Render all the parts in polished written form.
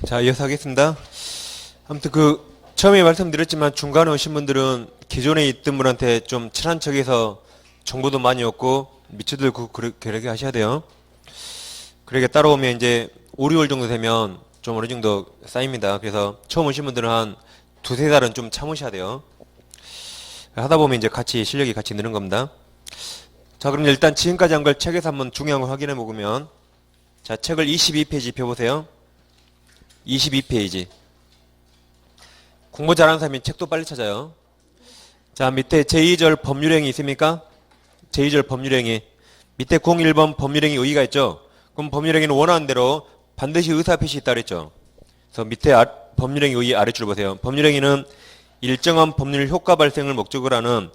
자, 이어서 하겠습니다. 아무튼 처음에 말씀드렸지만 중간에 오신 분들은 기존에 있던 분한테 좀 친한 척해서 정보도 많이 얻고 미처들고 그렇게 하셔야 돼요. 그렇게 따라오면 이제 5, 6월 정도 되면 좀 어느 정도 쌓입니다. 그래서 처음 오신 분들은 한 두세 달은 좀 참으셔야 돼요. 하다 보면 이제 실력이 같이 느는 겁니다. 자, 그럼 일단 지금까지 한 걸 책에서 한번 중요한 걸 확인해 보면, 자, 책을 22페이지 펴보세요. 22페이지. 공부 잘하는 사람이 책도 빨리 찾아요. 자, 밑에 제2절 법률행위 있습니까? 제2절 법률행위. 밑에 01번 법률행위 의의가 있죠? 그럼 법률행위는 원하는 대로 반드시 의사표시 있다 그랬죠? 그래서 밑에 법률행위 의의 아래줄 보세요. 법률행위는 일정한 법률 효과 발생을 목적으로 하는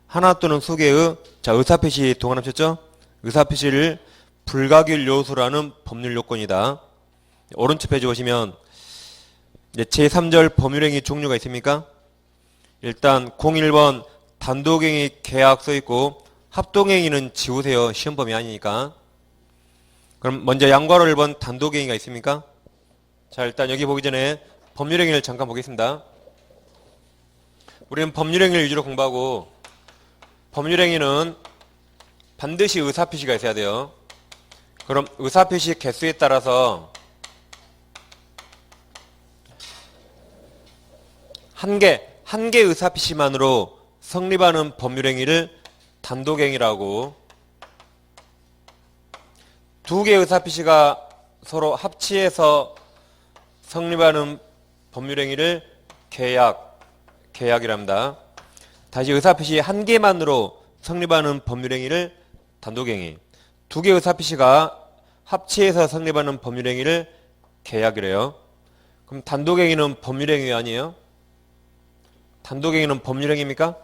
하나 또는 수개의, 자, 의사표시 동원하셨죠? 의사표시를 불가결 요소로 하는 법률 요건이다. 오른쪽 페이지 보시면 제3절 법률행위 종류가 있습니까? 일단 01번 단독행위 계약 써있고 합동행위는 지우세요. 시험범위 아니니까. 그럼 먼저 양괄호 1번 단독행위가 있습니까? 자, 일단 여기 보기 전에 법률행위를 잠깐 보겠습니다. 우리는 법률행위를 위주로 공부하고, 법률행위는 반드시 의사표시가 있어야 돼요. 그럼 의사표시 개수에 따라서 한 개 의사표시만으로 성립하는 법률행위를 단독행위라고, 두 개 의사표시가 서로 합치해서 성립하는 법률행위를 계약이랍니다. 다시 의사표시 한 개만으로 성립하는 법률행위를 단독행위, 두 개 의사표시가 합치해서 성립하는 법률행위를 계약이래요. 그럼 단독행위는 법률행위 아니에요? 단독행위는 법률행위입니까?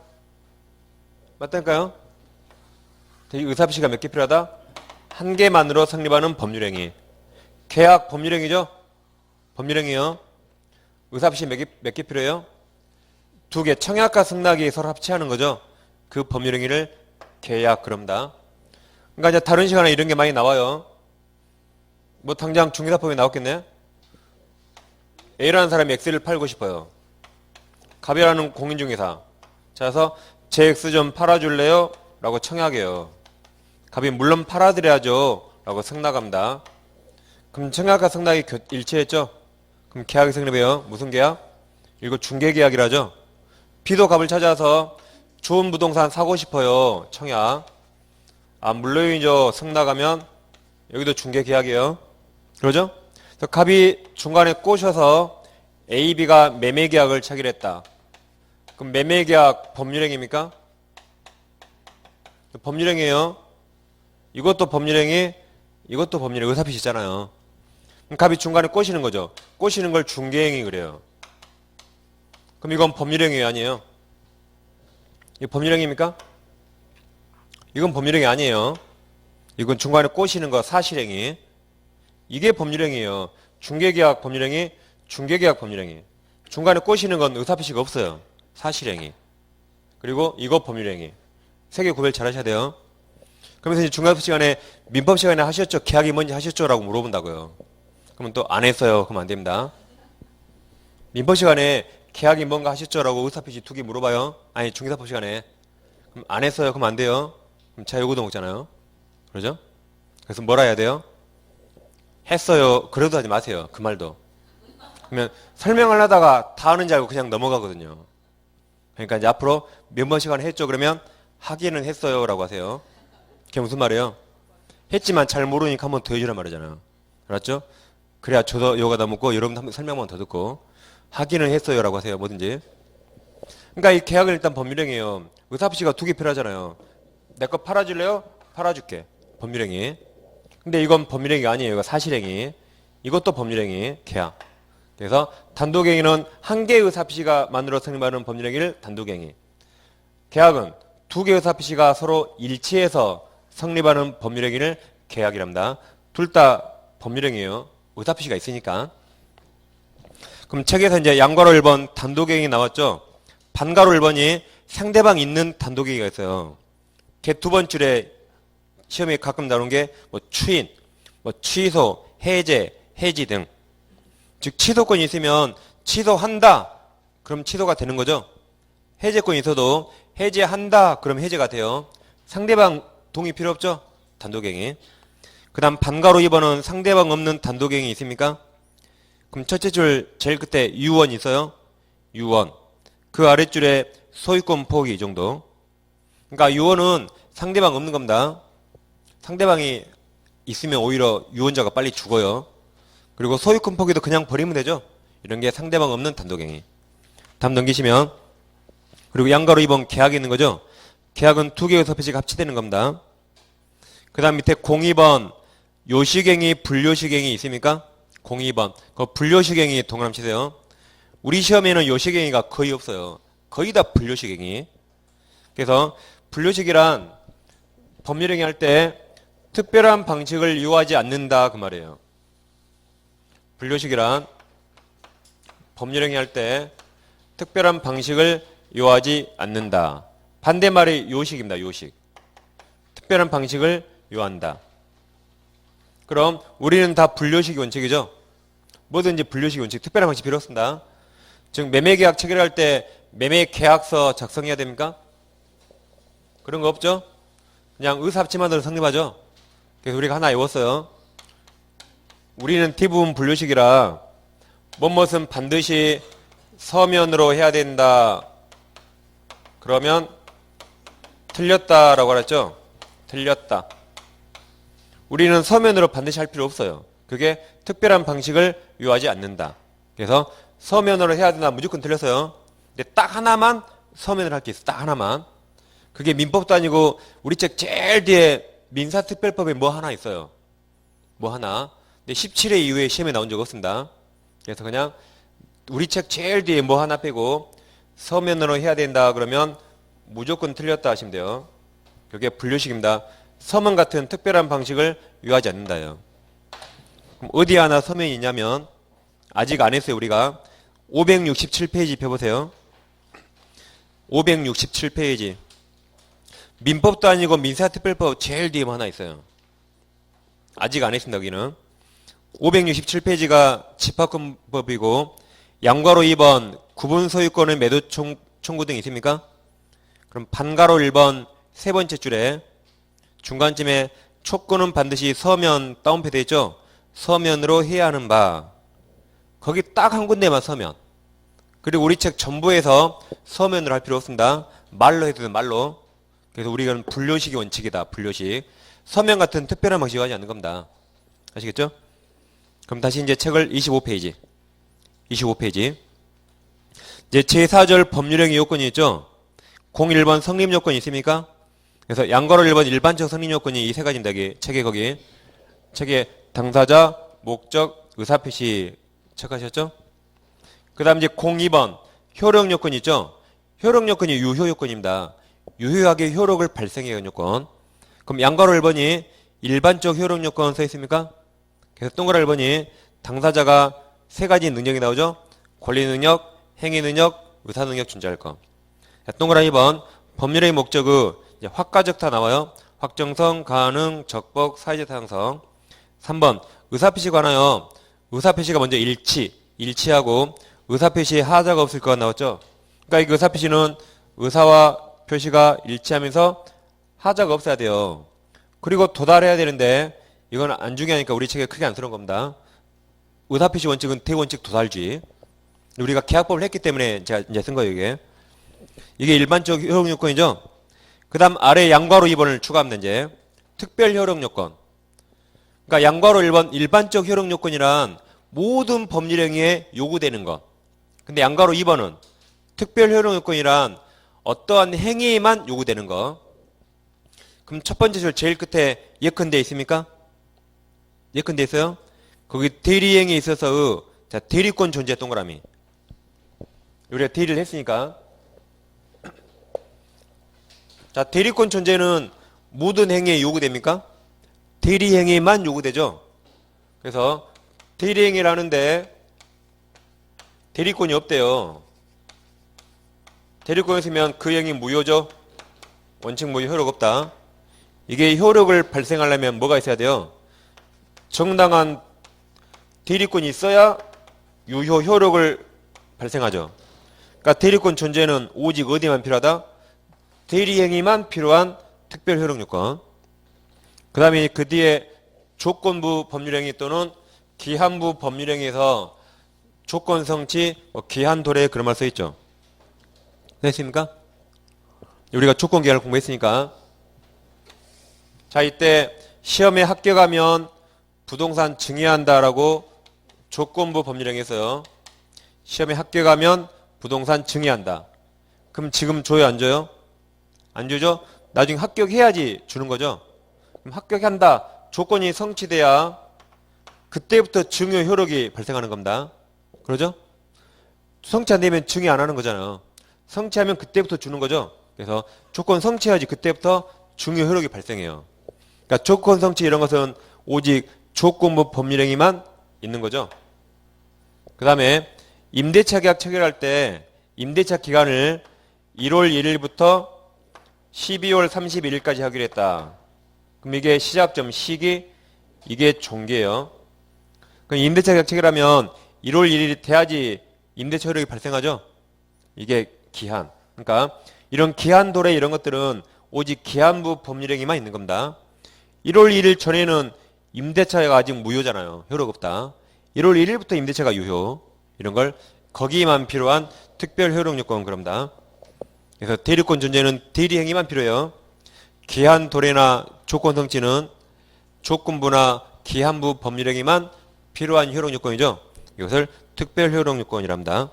맞다니까요? 의사표시가 몇 개 필요하다? 한 개만으로 성립하는 법률행위. 계약 법률행위죠? 법률행위요. 의사표시 몇 개 필요해요? 두 개. 청약과 승낙이 서로 합치하는 거죠. 그 법률행위를 계약 그럽니다. 그러니까 이제 다른 시간에 이런 게 많이 나와요. 뭐 당장 중개사법에 나왔겠네. A라는 사람이 X를 팔고 싶어요. 갑이라는 공인중개사. 자, 그래서 제 X 좀 팔아줄래요? 라고 청약해요. 갑이 물론 팔아드려야죠. 라고 승낙합니다. 그럼 청약과 승낙이 일치했죠? 그럼 계약이 성립해요. 무슨 계약? 이거 중개계약이라죠? B도 갑을 찾아서 좋은 부동산 사고 싶어요. 청약. 아, 물론이죠. 승낙하면 여기도 중개계약이에요. 그러죠? 그래서 갑이 중간에 꼬셔서 A, B가 매매계약을 체결했다. 그럼 매매계약 법률행위입니까? 법률행위예요. 이것도 법률행위, 이것도 법률행위. 의사표시 있잖아요. 그럼 갑이 중간에 꼬시는 거죠. 꼬시는 걸 중개행위 그래요. 그럼 이건 법률행위 아니에요? 이거 법률행위입니까? 이건 법률행위 아니에요. 이건 중간에 꼬시는 거 사실행위. 이게 법률행위예요. 중개계약 법률행위, 중개계약 법률행위. 중간에 꼬시는 건 의사표시가 없어요. 사실행위. 그리고 이거 법률행위. 세 개 구별 잘 하셔야 돼요. 그러면서 이제 중간급 시간에 민법 시간에 하셨죠? 계약이 뭔지 하셨죠? 라고 물어본다고요. 그러면 또 안 했어요. 그러면 안 됩니다. 민법 시간에 계약이 뭔가 하셨죠? 라고 의사표시 두 개 물어봐요. 아니, 중개사법 시간에. 그럼 안 했어요. 그럼 안 돼요. 그럼 자유구도 먹잖아요. 그러죠? 그래서 뭐라 해야 돼요? 했어요. 그래도 하지 마세요. 그 말도. 그러면 설명을 하다가 다 하는 줄 알고 그냥 넘어가거든요. 그러니까 이제 앞으로 몇번 시간에 했죠? 그러면 하기는 했어요. 라고 하세요. 그게 무슨 말이에요? 했지만 잘 모르니까 한 번 더 해주란 말이잖아요. 알았죠? 그래야 저도 요가 다 묻고 여러분도 한번 설명만 더 듣고 하기는 했어요. 라고 하세요. 뭐든지. 그러니까 이 계약은 일단 법률행위예요. 의사표시가 두 개 필요하잖아요. 내 거 팔아줄래요? 팔아줄게. 법률행위. 근데 이건 법률행위 아니에요. 이거 사실행위. 이것도 법률행위. 계약. 그래서 단독행위는 한 개의 의사표시가 만들어 성립하는 법률행위를 단독행위. 계약은 두 개의 의사표시가 서로 일치해서 성립하는 법률행위를 계약이랍니다. 둘 다 법률행위예요. 의사표시가 있으니까. 그럼 책에서 이제 양괄호 1번 단독행위 나왔죠? 반괄호 1번이 상대방 있는 단독행위가 있어요. 걔 두 번 줄에 시험에 가끔 나오는 게 뭐 추인, 뭐 취소, 해제, 해지 등. 즉 취소권이 있으면 취소한다. 그럼 취소가 되는 거죠. 해제권이 있어도 해제한다. 그럼 해제가 돼요. 상대방 동의 필요 없죠. 단독행위. 그 다음 반가로 2번은 상대방 없는 단독행위 있습니까? 그럼 첫째 줄 제일 끝에 유언 있어요. 유언. 그 아랫줄에 소유권 포기 이 정도. 그러니까 유언은 상대방 없는 겁니다. 상대방이 있으면 오히려 유언자가 빨리 죽어요. 그리고 소유권 포기도 그냥 버리면 되죠. 이런 게 상대방 없는 단독행위. 다음 넘기시면 그리고 양가로 2번 계약이 있는 거죠. 계약은 두 개의 의사표시가 합치되는 겁니다. 그 다음 밑에 02번 요식행위, 불요식행위 있습니까? 02번 그 불요식행위 동그라미 치세요. 우리 시험에는 요식행위가 거의 없어요. 거의 다 불요식행위. 그래서 불요식이란 법률행위 할 때 특별한 방식을 이용하지 않는다 그 말이에요. 불요식이란 법률행위 할 때 특별한 방식을 이용하지 않는다. 반대말이 요식입니다. 요식. 특별한 방식을 이용한다. 그럼 우리는 다 불요식이 원칙이죠. 뭐든지 불요식이 원칙. 특별한 방식 필요 없습니다. 즉 매매계약 체결할 때 매매계약서 작성해야 됩니까? 그런 거 없죠. 그냥 의사합치만으로 성립하죠. 그래서 우리가 하나 외웠어요. 우리는 대부분 불요식이라 뭐뭇은 반드시 서면으로 해야 된다. 그러면 틀렸다라고 알았죠? 틀렸다. 우리는 서면으로 반드시 할 필요 없어요. 그게 특별한 방식을 이용하지 않는다. 그래서 서면으로 해야 된다. 무조건 틀렸어요. 근데 딱 하나만 서면으로 할 게 있어. 딱 하나만. 그게 민법도 아니고 우리 책 제일 뒤에 민사특별법에 뭐 하나 있어요. 뭐 하나. 근데 17회 이후에 시험에 나온 적 없습니다. 그래서 그냥 우리 책 제일 뒤에 뭐 하나 빼고 서면으로 해야 된다 그러면 무조건 틀렸다 하시면 돼요. 그게 불요식입니다. 서면 같은 특별한 방식을 이용하지 않는다요. 그럼 어디 하나 서면이 있냐면 아직 안 했어요. 우리가 567페이지 펴보세요. 567페이지. 민법도 아니고 민사특별법 제일 뒤에 뭐 하나 있어요. 아직 안 했습니다. 여기는 567페이지가 집합권법이고 양가로 2번 구분소유권의 매도 청구 등이 있습니까? 그럼 반가로 1번 세 번째 줄에 중간쯤에 촉구는 반드시 서면 다운표 되어 있죠? 서면으로 해야 하는 바. 거기 딱 한 군데만 서면. 그리고 우리 책 전부에서 서면으로 할 필요 없습니다. 말로 해도 돼요. 말로. 그래서 우리가 불요식이 원칙이다. 불요식. 서면 같은 특별한 방식을 하지 않는 겁니다. 아시겠죠? 그럼 다시 이제 책을 25페이지. 25페이지. 이제 제4절 법률행위 요건이 있죠? 01번 성립 요건이 있습니까? 그래서 양가로 1번 일반적 성립 요건이 이 세 가지입니다. 여기 책에 거기. 책에 당사자, 목적, 의사표시 체크하셨죠? 그 다음 이제 02번 효력 요건이 있죠? 효력 요건이 유효 요건입니다. 유효하게 효력을 발생해야 하는 요건. 그럼 양가로 1번이 일반적 효력 요건 써 있습니까? 그래서 동그라 1번이 당사자가 세 가지 능력이 나오죠? 권리 능력, 행위 능력, 의사 능력 존재할 것. 동그라 2번 법률의 목적의 확가적 다 나와요. 확정성, 가능, 적법, 사회적 타당성. 3번 의사표시 관하여 의사표시가 먼저 일치하고 의사표시에 하자가 없을 거가 나왔죠. 그러니까 이 의사표시는 의사와 표시가 일치하면서 하자가 없어야 돼요. 그리고 도달해야 되는데 이건 안 중요하니까 우리 책에 크게 안 쓰는 겁니다. 의사표시 원칙은 대원칙 도달주의. 우리가 계약법을 했기 때문에 제가 이제 쓴 거예요, 이게. 이게 일반적 효력 요건이죠. 그 다음 아래 양괄호 2번을 추가하면 이제 특별 효력 요건. 그러니까 양괄호 1번 일반적 효력 요건이란 모든 법률행위에 요구되는 것. 근데 양괄호 2번은 특별 효력 요건이란 어떠한 행위에만 요구되는 것. 그럼 첫 번째 줄 제일 끝에 예컨대 있습니까? 예컨대 있어요? 거기 대리행위에 있어서 자, 대리권 존재 동그라미. 우리가 대리를 했으니까. 자, 대리권 존재는 모든 행위에 요구됩니까? 대리행위만 요구되죠. 그래서 대리행위를 하는데 대리권이 없대요. 대리권이 있으면 그 행위 무효죠. 원칙 무효, 효력 없다. 이게 효력을 발생하려면 뭐가 있어야 돼요? 정당한 대리권이 있어야 유효 효력을 발생하죠. 그러니까 대리권 존재는 오직 어디만 필요하다? 대리행위만 필요한 특별 효력 요건. 그 다음에 그 뒤에 조건부 법률행위 또는 기한부 법률행위에서 조건 성취, 기한 도래 그런 말 써있죠. 됐습니까? 우리가 조건 기한을 공부했으니까. 자, 이때 시험에 합격하면 부동산 증여한다라고 조건부 법률행위에서요. 시험에 합격하면 부동산 증여한다. 그럼 지금 줘요, 안 줘요? 안 주죠? 나중에 합격해야지 주는 거죠. 그럼 합격한다. 조건이 성취돼야 그때부터 증여 효력이 발생하는 겁니다. 그러죠? 성취 안 되면 증여 안 하는 거잖아요. 성취하면 그때부터 주는 거죠. 그래서 조건 성취해야지 그때부터 증여 효력이 발생해요. 그러니까 조건 성취 이런 것은 오직 조건부 법률행위만 있는 거죠. 그 다음에 임대차 계약 체결할 때 임대차 기간을 1월 1일부터 12월 31일까지 하기로 했다. 그럼 이게 시작점 시기, 이게 종기예요. 그럼 임대차 계약 체결하면 1월 1일이 돼야지 임대차 효력이 발생하죠. 이게 기한. 그러니까 이런 기한 도래 이런 것들은 오직 기한부 법률행위만 있는 겁니다. 1월 1일 전에는 임대차가 아직 무효잖아요. 효력 없다. 1월 1일부터 임대차가 유효. 이런 걸 거기만 필요한 특별 효력 요건 그럽니다. 그래서 대리권 존재는 대리행위만 필요해요. 기한 도래나 조건 성취는 조건부나 기한부 법률행위만 필요한 효력 요건이죠. 이것을 특별 효력 요건이랍니다.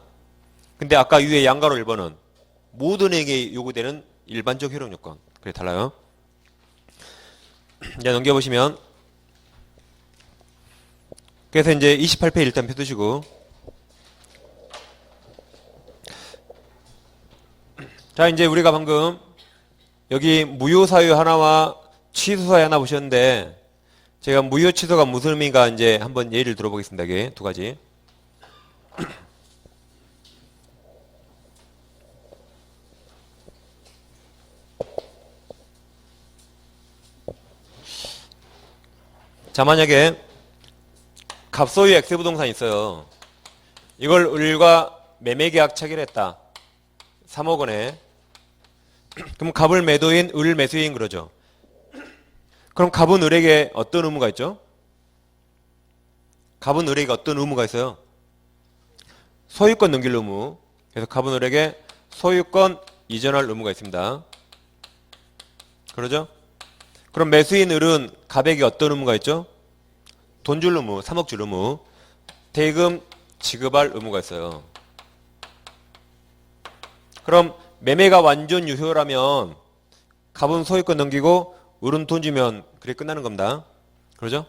근데 아까 위에 양가로 1번은 모든 행위에 요구되는 일반적 효력 요건. 그래 달라요. 이제 넘겨보시면 그래서 이제 28페이지 일단 펴두시고 자 이제 우리가 방금 여기 무효사유 하나와 취소사유 하나 보셨는데 제가 무효 취소가 무슨 의미인가 이제 한번 예를 들어보겠습니다. 이게 두 가지. 자 만약에 갑소유 X부동산이 있어요. 이걸 을과 매매계약 체결했다. 3억 원에. 그럼 갑을 매도인 을 매수인 그러죠. 그럼 갑은 을에게 어떤 의무가 있죠? 갑은 을에게 어떤 의무가 있어요? 소유권 넘길 의무. 그래서 갑은 을에게 소유권 이전할 의무가 있습니다. 그러죠? 그럼 매수인 을은 갑에게 어떤 의무가 있죠? 돈 줄 의무, 3억 줄 의무. 대금 지급할 의무가 있어요. 그럼 매매가 완전 유효라면 갑은 소유권 넘기고 을은 돈 주면 그래 끝나는 겁니다. 그러죠?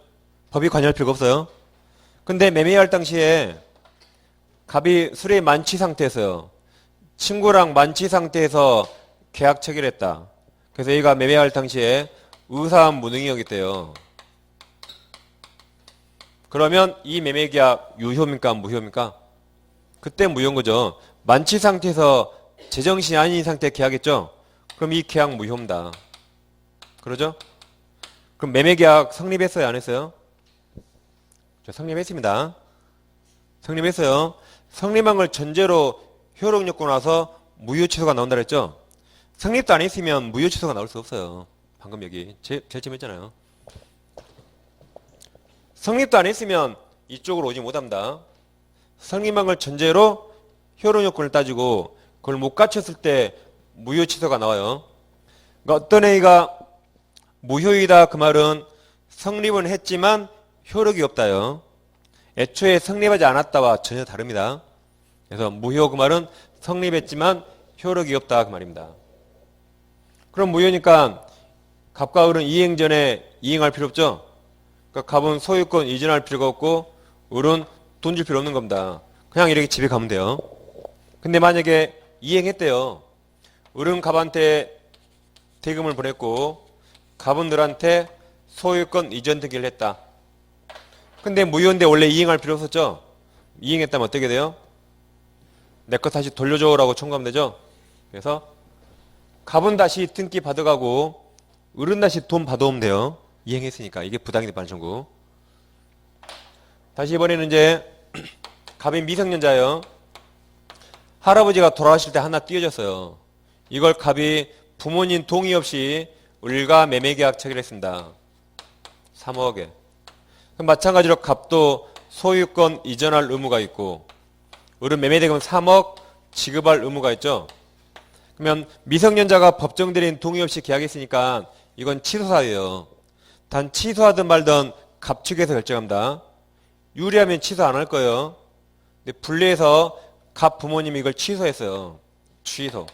법이 관여할 필요가 없어요. 근데 매매할 당시에 갑이 술에 만취 상태에서요. 친구랑 만취 상태에서 계약 체결했다. 그래서 얘가 매매할 당시에 의사한 무능이었대요. 그러면 이 매매계약 유효입니까? 무효입니까? 그때 무효인 거죠. 만취 상태에서 제정신이 아닌 상태에 계약했죠? 그럼 이 계약 무효입니다. 그러죠? 그럼 매매계약 성립했어요? 안 했어요? 성립했습니다. 성립했어요. 성립한 걸 전제로 효력 요건 와서 무효 취소가 나온다 그랬죠? 성립도 안 했으면 무효 취소가 나올 수 없어요. 방금 여기 제일 처음 했잖아요. 성립도 안 했으면 이쪽으로 오지 못합니다. 성립한 걸 전제로 효력 요건을 따지고 그걸 못 갖췄을 때 무효 취소가 나와요. 그러니까 어떤 행위가 무효이다 그 말은 성립은 했지만 효력이 없다요. 애초에 성립하지 않았다와 전혀 다릅니다. 그래서 무효 그 말은 성립했지만 효력이 없다 그 말입니다. 그럼 무효니까 갑과 을은 이행 전에 이행할 필요 없죠? 그러니까 갑은 소유권 이전할 필요가 없고 을은 돈 줄 필요 없는 겁니다. 그냥 이렇게 집에 가면 돼요. 근데 만약에 이행했대요. 을은 갑한테 대금을 보냈고 갑은 을한테 소유권 이전 등기를 했다. 근데 무효인데 원래 이행할 필요 없었죠? 이행했다면 어떻게 돼요? 내 거 다시 돌려줘라고 청구하면 되죠? 그래서 갑은 다시 등기 받아가고 을은 다시 돈 받아오면 돼요. 이행했으니까. 이게 부당이득 반환 청구. 다시 이번에는 이제 갑이 미성년자예요. 할아버지가 돌아가실 때 하나 띄어졌어요. 이걸 갑이 부모님 동의 없이 을과 매매계약 체결했습니다. 3억에. 마찬가지로 갑도 소유권 이전할 의무가 있고 을은 매매대금 3억 지급할 의무가 있죠. 그러면 미성년자가 법정 대리인 동의 없이 계약했으니까 이건 취소사유예요. 단 취소하든 말든 갑 측에서 결정합니다. 유리하면 취소 안 할 거예요. 근데 불리해서 갑 부모님이 이걸 취소했어요. 취소.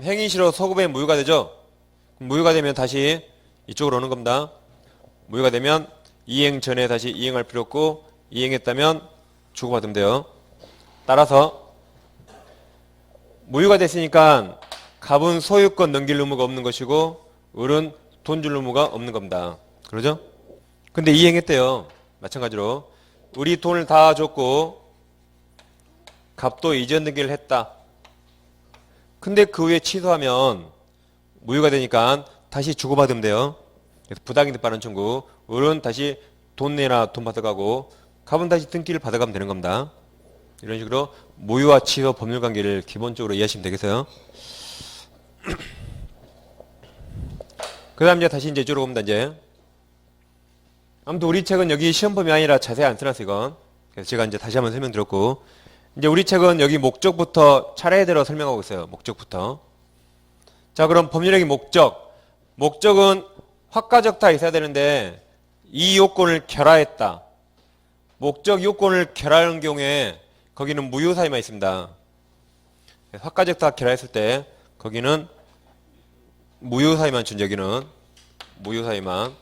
행위시로 소급의 무효가 되죠. 무효가 되면 다시 이쪽으로 오는 겁니다. 무효가 되면 이행 전에 다시 이행할 필요 없고 이행했다면 주고받으면 돼요. 따라서 무효가 됐으니까 갑은 소유권 넘길 의무가 없는 것이고 을은 돈 줄 의무가 없는 겁니다. 그러죠? 근데 이행했대요. 마찬가지로 을이 돈을 다 줬고 갑도 이전 등기를 했다. 근데 그 후에 취소하면 무효가 되니까 다시 주고받으면 돼요. 그래서 부당이득 반환 청구. 을은 다시 돈 내나 돈 받아가고 갑은 다시 등기를 받아가면 되는 겁니다. 이런 식으로 무효와 취소 법률 관계를 기본적으로 이해하시면 되겠어요. 그 다음 이제 다시 이제 이쪽으로 봅니다. 이제 아무튼 우리 책은 여기 시험범위 아니라 자세히 안 써놨어 이건. 그래서 제가 이제 다시 한번 설명드렸고 이제 우리 책은 여기 목적부터 차례대로 설명하고 있어요. 목적부터. 자, 그럼 법률행위 목적. 목적은 확가적 다 있어야 되는데 이 요건을 결하했다. 목적 요건을 결하는 경우에 거기는 무효사유만 있습니다. 확가적 다 결하했을 때 거기는 무효사유만 준 여기는 무효사유만.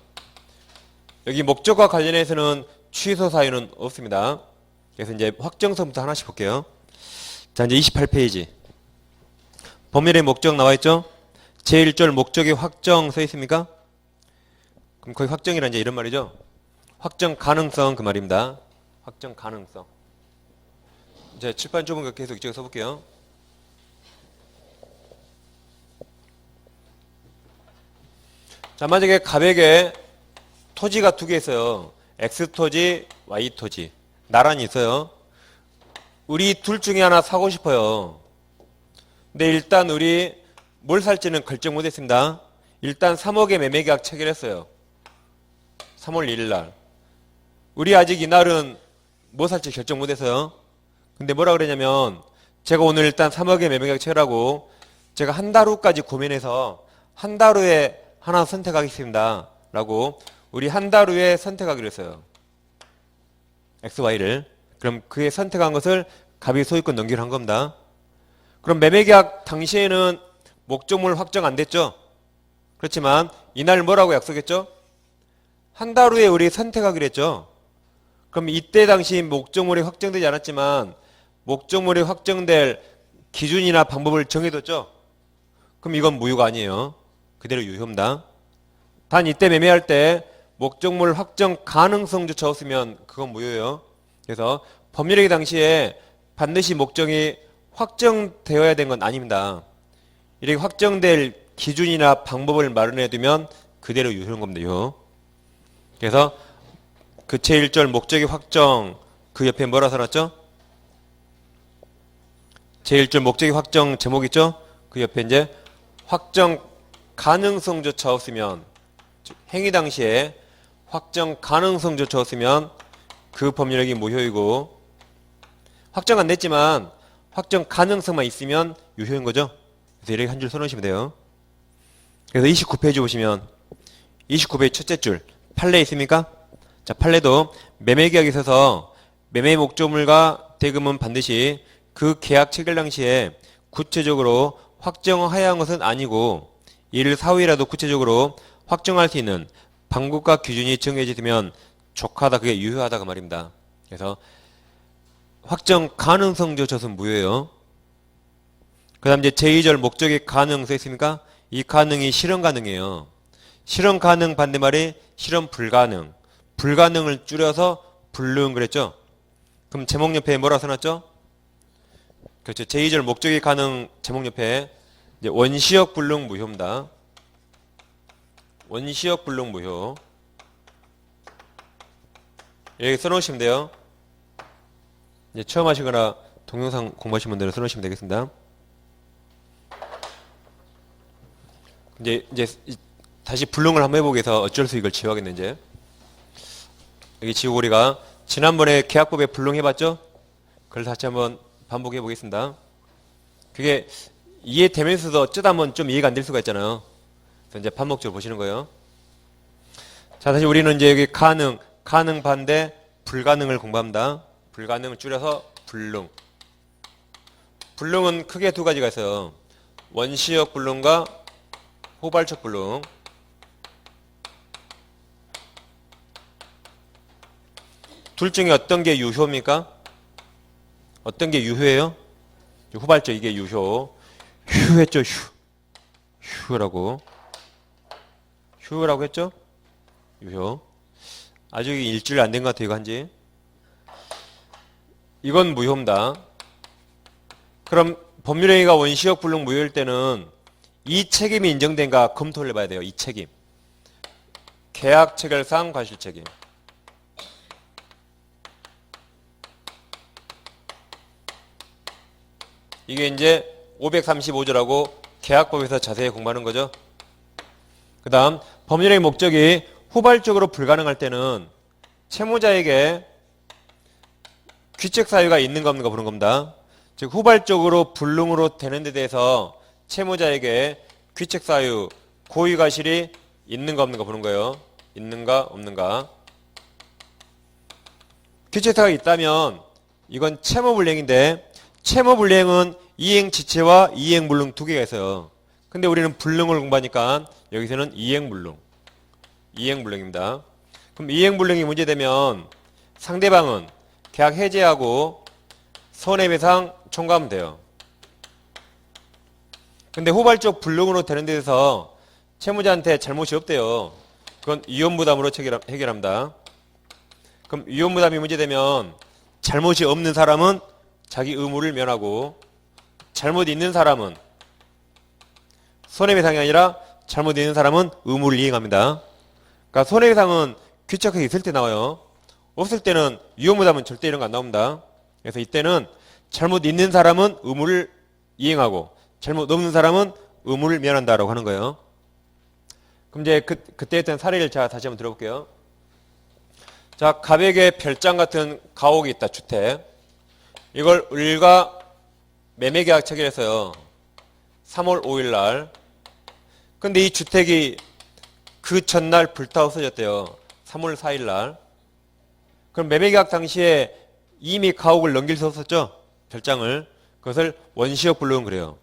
여기 목적과 관련해서는 취소사유는 없습니다. 그래서 이제 확정성부터 하나씩 볼게요. 자, 이제 28페이지. 법률의 목적 나와 있죠? 제1절 목적의 확정 써 있습니까? 그럼 거기 확정이란 이제 이런 말이죠. 확정 가능성 그 말입니다. 확정 가능성. 이제 칠판 좁은 거 계속 이쪽에 써볼게요. 자, 만약에 갑에게 토지가 두 개 있어요. X토지, Y토지. 나란히 있어요. 우리 둘 중에 하나 사고 싶어요. 근데 일단 우리 뭘 살지는 결정 못했습니다. 일단 3억의 매매계약 체결했어요. 3월 1일 날. 우리 아직 이날은 뭐 살지 결정 못해서요. 근데 뭐라 그러냐면 제가 오늘 일단 3억의 매매계약 체결하고 제가 한 달 후까지 고민해서 한 달 후에 하나 선택하겠습니다. 라고 우리 한 달 후에 선택하기로 했어요. X, Y를. 그럼 그에 선택한 것을 갑이 소유권 넘기로 한 겁니다. 그럼 매매계약 당시에는 목적물 확정 안 됐죠? 그렇지만 이날 뭐라고 약속했죠? 한 달 후에 우리 선택하기로 했죠? 그럼 이때 당시 목적물이 확정되지 않았지만 목적물이 확정될 기준이나 방법을 정해뒀죠? 그럼 이건 무효가 아니에요. 그대로 유효입니다. 단 이때 매매할 때 목적물 확정 가능성조차 없으면 그건 무효예요. 그래서 법률행위 당시에 반드시 목적이 확정되어야 되는 건 아닙니다. 이렇게 확정될 기준이나 방법을 마련해 두면 그대로 유효한 겁니다. 유효. 그래서 그 제1절 목적의 확정 그 옆에 뭐라 써놨죠? 제1절 목적의 확정 제목 있죠? 그 옆에 이제 확정 가능성조차 없으면 행위 당시에 확정 가능성조차 없으면 그 법률행위 무효이고 확정 안 됐지만 확정 가능성만 있으면 유효인 거죠. 그래서 이렇게 한 줄 써놓으시면 돼요. 그래서 29페이지 보시면 29페이지 첫째 줄 판례 있습니까? 자, 판례도 매매계약에 있어서 매매 목적물과 대금은 반드시 그 계약 체결 당시에 구체적으로 확정하여야 한 것은 아니고 이를 사후이라도 구체적으로 확정할 수 있는 방법과 기준이 정해지면 족하다. 그게 유효하다 그 말입니다. 그래서 확정 가능성조차는 무효예요. 그 다음 이제 제2절 목적의 가능 써 있습니까? 이 가능이 실현 가능이에요. 실현 가능 반대말이 실현 불가능. 불가능을 줄여서 불능 그랬죠? 그럼 제목 옆에 뭐라 써놨죠? 그렇죠. 제2절 목적의 가능 제목 옆에 이제 원시역 불능 무효입니다. 원시역 불능 무효. 여기 써놓으시면 돼요. 이제 처음 하시거나 동영상 공부하신 분들은 써놓으시면 되겠습니다. 이제 다시 불능을 한번 해보기 위해서 어쩔 수 이걸 지워야겠네. 이제 여기 지우고 우리가 지난번에 계약법에 불능해봤죠? 그걸 다시 한번 반복해 보겠습니다. 그게 이해되면서도 어쩌다 한번 좀 이해가 안 될 수가 있잖아요. 그래서 이제 반복적으로 보시는 거예요. 자, 다시 우리는 이제 여기 가능 반대 불가능을 공부합니다. 불가능을 줄여서 불능. 불능은 크게 두 가지가 있어요. 원시적 불능과 후발적 불능. 둘 중에 어떤 게 유효입니까? 어떤 게 유효예요? 후발적 이게 유효. 휴했죠, 휴라고. 휴라고 했죠? 유효. 아직 일주일 안 된 것 같아요, 이거 한지. 이건 무효입니다. 그럼 법률행위가 원시적 불능 무효일 때는 이 책임이 인정된가 검토를 해봐야 돼요. 이 책임. 계약 체결상 과실 책임. 이게 이제 535조라고 계약법에서 자세히 공부하는 거죠. 그 다음 법률행위 목적이 후발적으로 불가능할 때는 채무자에게 귀책 사유가 있는가 없는가 보는 겁니다. 즉 후발적으로 불능으로 되는 데 대해서 채무자에게 귀책 사유, 고의 과실이 있는가 없는가 보는 거예요. 있는가 없는가. 귀책 사유가 있다면 이건 채무불이행인데 채무불이행은 이행지체와 이행불능 두 개가 있어요. 근데 우리는 불능을 공부하니까 여기서는 이행불능입니다. 그럼 이행불능이 문제되면 상대방은 계약 해지하고 손해배상 청구하면 돼요. 근데 후발적 불능으로 되는 데 대해서 채무자한테 잘못이 없대요. 그건 이혼부담으로 해결합니다. 그럼 이혼부담이 문제되면 잘못이 없는 사람은 자기 의무를 면하고 잘못 있는 사람은 손해배상이 아니라 잘못 있는 사람은 의무를 이행합니다. 그러니까 손해배상은 귀책이 있을 때 나와요. 없을 때는 이혼부담은 절대 이런 거 안 나옵니다. 그래서 이때는 잘못 있는 사람은 의무를 이행하고 잘못 없는 사람은 의무를 면한다라고 하는 거예요. 그럼 이제 그때 했던 사례를 제가 다시 한번 들어볼게요. 자, 갑에게 별장 같은 가옥이 있다. 주택. 이걸 을과 매매계약 체결했어요. 3월 5일 날. 근데 이 주택이 그 전날 불타 없어졌대요. 3월 4일 날. 그럼 매매계약 당시에 이미 가옥을 넘길 수 없었죠? 별장을. 그것을 원시적 불능 그래요.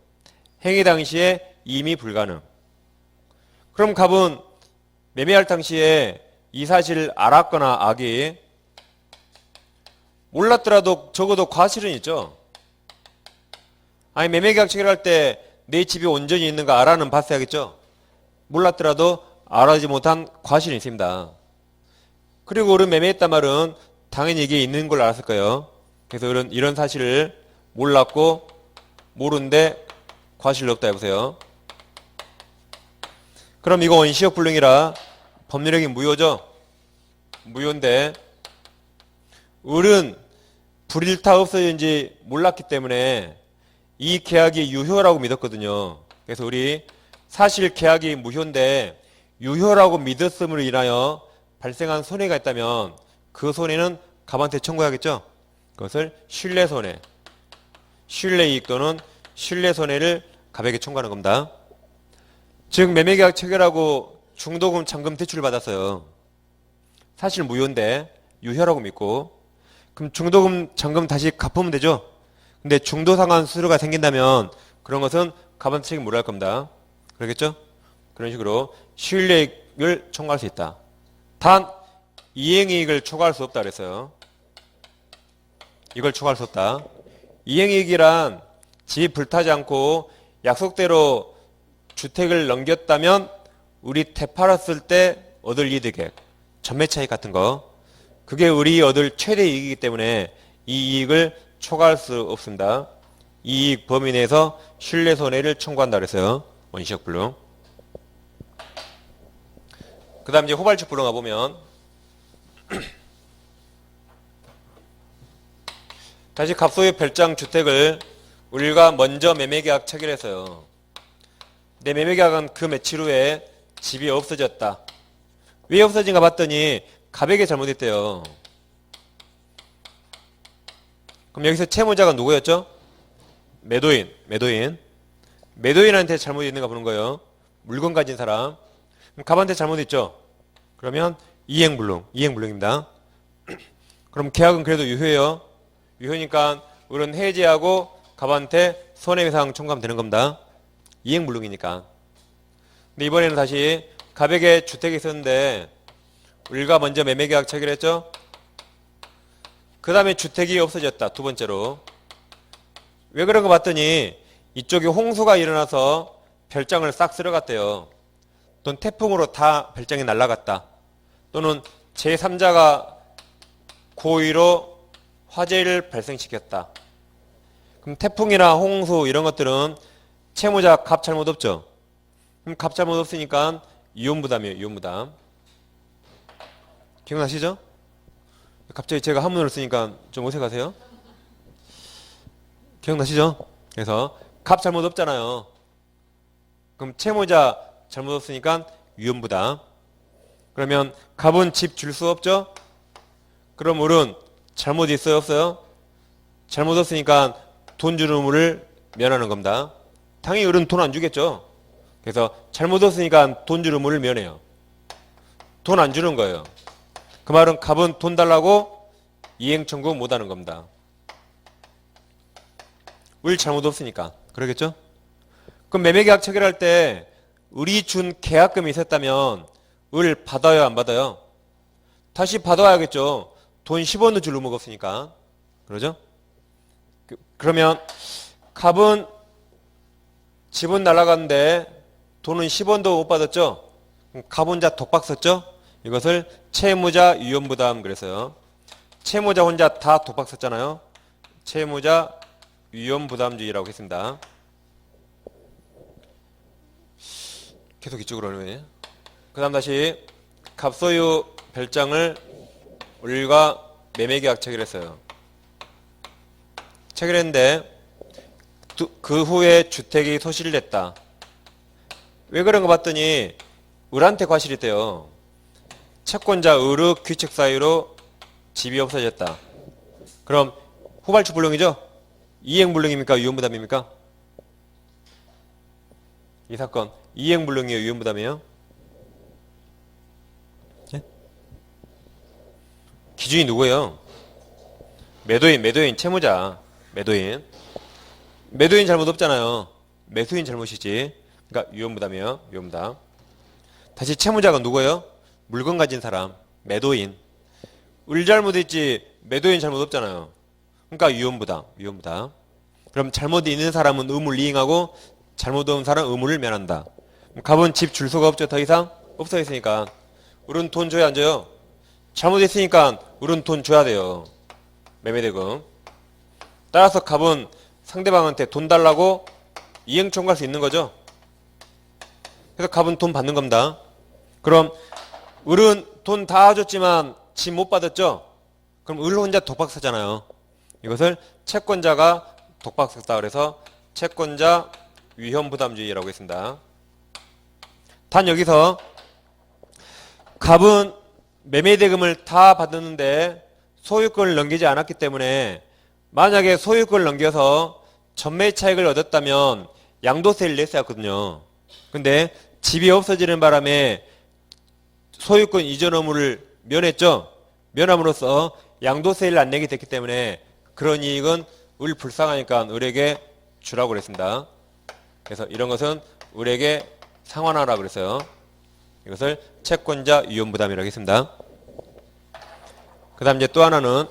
행위 당시에 이미 불가능. 그럼 갑은 매매할 당시에 이 사실을 알았거나 악이 몰랐더라도 적어도 과실은 있죠. 아니 매매계약 체결할 때 내 집이 온전히 있는가 알아는 봤어야겠죠. 몰랐더라도 알아지 못한 과실이 있습니다. 그리고 을은 매매했단 말은 당연히 이게 있는 걸 알았을 거예요. 그래서 을은 이런 사실을 몰랐고 모르는데 과실이 없다 해보세요. 그럼 이거 원시적 불능이라 법률행위 무효죠. 무효인데 을은 불일타 없어진지 몰랐기 때문에 이 계약이 유효라고 믿었거든요. 그래서 우리 사실 계약이 무효인데 유효라고 믿었음으로 인하여 발생한 손해가 있다면 그 손해는 갑한테 청구해야겠죠. 그것을 신뢰손해, 신뢰이익 또는 신뢰손해를 갑에게 청구하는 겁니다. 즉 매매계약 체결하고 중도금 잔금 대출을 받았어요. 사실 무효인데 유효라고 믿고 그럼 중도금 잔금 다시 갚으면 되죠. 근데 중도상환 수수료가 생긴다면 그런 것은 갑한테 책임 못 할 겁니다. 그러겠죠? 그런 식으로 실이익을 청구할 수 있다. 단 이행이익을 초과할 수 없다 그랬어요. 이걸 초과할 수 없다. 이행이익이란 집이 불타지 않고 약속대로 주택을 넘겼다면 우리 되팔았을 때 얻을 이득액, 전매 차익 같은 거 그게 우리 얻을 최대 이익이기 때문에 이 이익을 초과할 수 없습니다. 이익 범위 내에서 신뢰손해를 청구한다 그랬어요. 원시적 불능. 그 다음 이제 후발적 불능 가보면 다시 갑소유 별장 주택을 우리가 먼저 매매계약 체결했어요. 내 매매계약은 그 며칠 후에 집이 없어졌다. 왜 없어진가 봤더니 갑에게 잘못했대요. 그럼 여기서 채무자가 누구였죠? 매도인한테 잘못이 있는가 보는 거예요. 물건 가진 사람. 그럼 갑한테 잘못했죠? 그러면 이행불능입니다. 그럼 계약은 그래도 유효해요. 유효니까 우리는 해지하고 갑한테 손해배상 청구하면 되는 겁니다. 이행불능이니까. 근데 이번에는 다시 갑에게 주택이 있었는데 우리가 먼저 매매계약 체결했죠? 그 다음에 주택이 없어졌다. 두 번째로. 왜 그런가 봤더니 이쪽에 홍수가 일어나서 별장을 싹 쓸어갔대요. 또는 태풍으로 다 별장이 날아갔다. 또는 제3자가 고의로 화재를 발생시켰다. 그럼 태풍이나 홍수 이런 것들은 채무자 갑 잘못 없죠? 그럼 갑 잘못 없으니까 이혼부담이에요. 이혼부담. 기억나시죠? 갑자기 제가 한문을 쓰니까 좀 어색하세요? 기억나시죠? 그래서 갑 잘못 없잖아요. 그럼 채무자 잘못 없으니까 위험부담. 그러면 갑은 집 줄 수 없죠? 그럼 을은 잘못 있어요? 없어요? 잘못 없으니까 돈 주는 의무를 면하는 겁니다. 당연히 을은 돈 안 주겠죠? 그래서 잘못 없으니까 돈 주는 의무를 면해요. 돈 안 주는 거예요. 그 말은 갑은 돈 달라고 이행 청구 못 하는 겁니다. 을 잘못 없으니까. 그러겠죠? 그럼 매매계약 체결할 때 을이 준 계약금이 있었다면 을 받아요, 안 받아요? 다시 받아야겠죠. 돈 10원도 줄 의무가 없으니까. 그러죠? 그러면 갑은 집은 날아갔는데 돈은 10원도 못 받았죠? 갑 혼자 독박 썼죠? 이것을 채무자 위험부담 그랬어요. 채무자 혼자 다 독박 썼잖아요. 채무자 위험부담주의라고 했습니다. 계속 이쪽으로 하네. 그 다음 다시 갑소유 별장을 을과 매매계약 체결했어요. 체결했는데 그 후에 주택이 소실됐다. 왜 그런가 봤더니 을한테 과실이 있대요. 채권자 을의 규칙 사유로 집이 없어졌다. 그럼 후발주 불능이죠? 이행불능입니까? 위험부담입니까? 이 사건 이행불능이에요? 위험부담이에요? 네? 기준이 누구예요? 매도인, 채무자. 매도인 잘못 없잖아요. 매수인 잘못이지. 그러니까 위험부담이에요. 위험부담. 다시 채무자가 누구예요? 물건 가진 사람. 매도인. 을 잘못했지 매도인 잘못 없잖아요. 그러니까 위험부담. 그럼 잘못 있는 사람은 의무를 이행하고 잘못 없는 사람은 의무를 면한다. 갑은 집 줄 수가 없죠. 더 이상 없어 있으니까. 을은 돈 줘야 안 줘요? 잘못했으니까 을은 돈 줘야 돼요. 매매대금. 따라서 갑은 상대방한테 돈 달라고 이행 청구할 수 있는 거죠. 그래서 갑은 돈 받는 겁니다. 그럼 을은 돈 다 줬지만 집 못 받았죠? 그럼 을 혼자 독박 썼잖아요. 이것을 채권자가 독박 썼다 그래서 채권자 위험부담주의라고 했습니다. 단 여기서 갑은 매매대금을 다 받았는데 소유권을 넘기지 않았기 때문에 만약에 소유권을 넘겨서 전매 차익을 얻었다면 양도세를 냈어야 했거든요. 근데 집이 없어지는 바람에 소유권 이전 의무를 면했죠. 면함으로써 양도세를 안 내게 됐기 때문에 그런 이익은 을 불쌍하니까 을에게 주라고 그랬습니다. 그래서 이런 것은 을에게 상환하라고 그랬어요. 이것을 채권자 위험부담이라고 했습니다. 그 다음 이제 또 하나는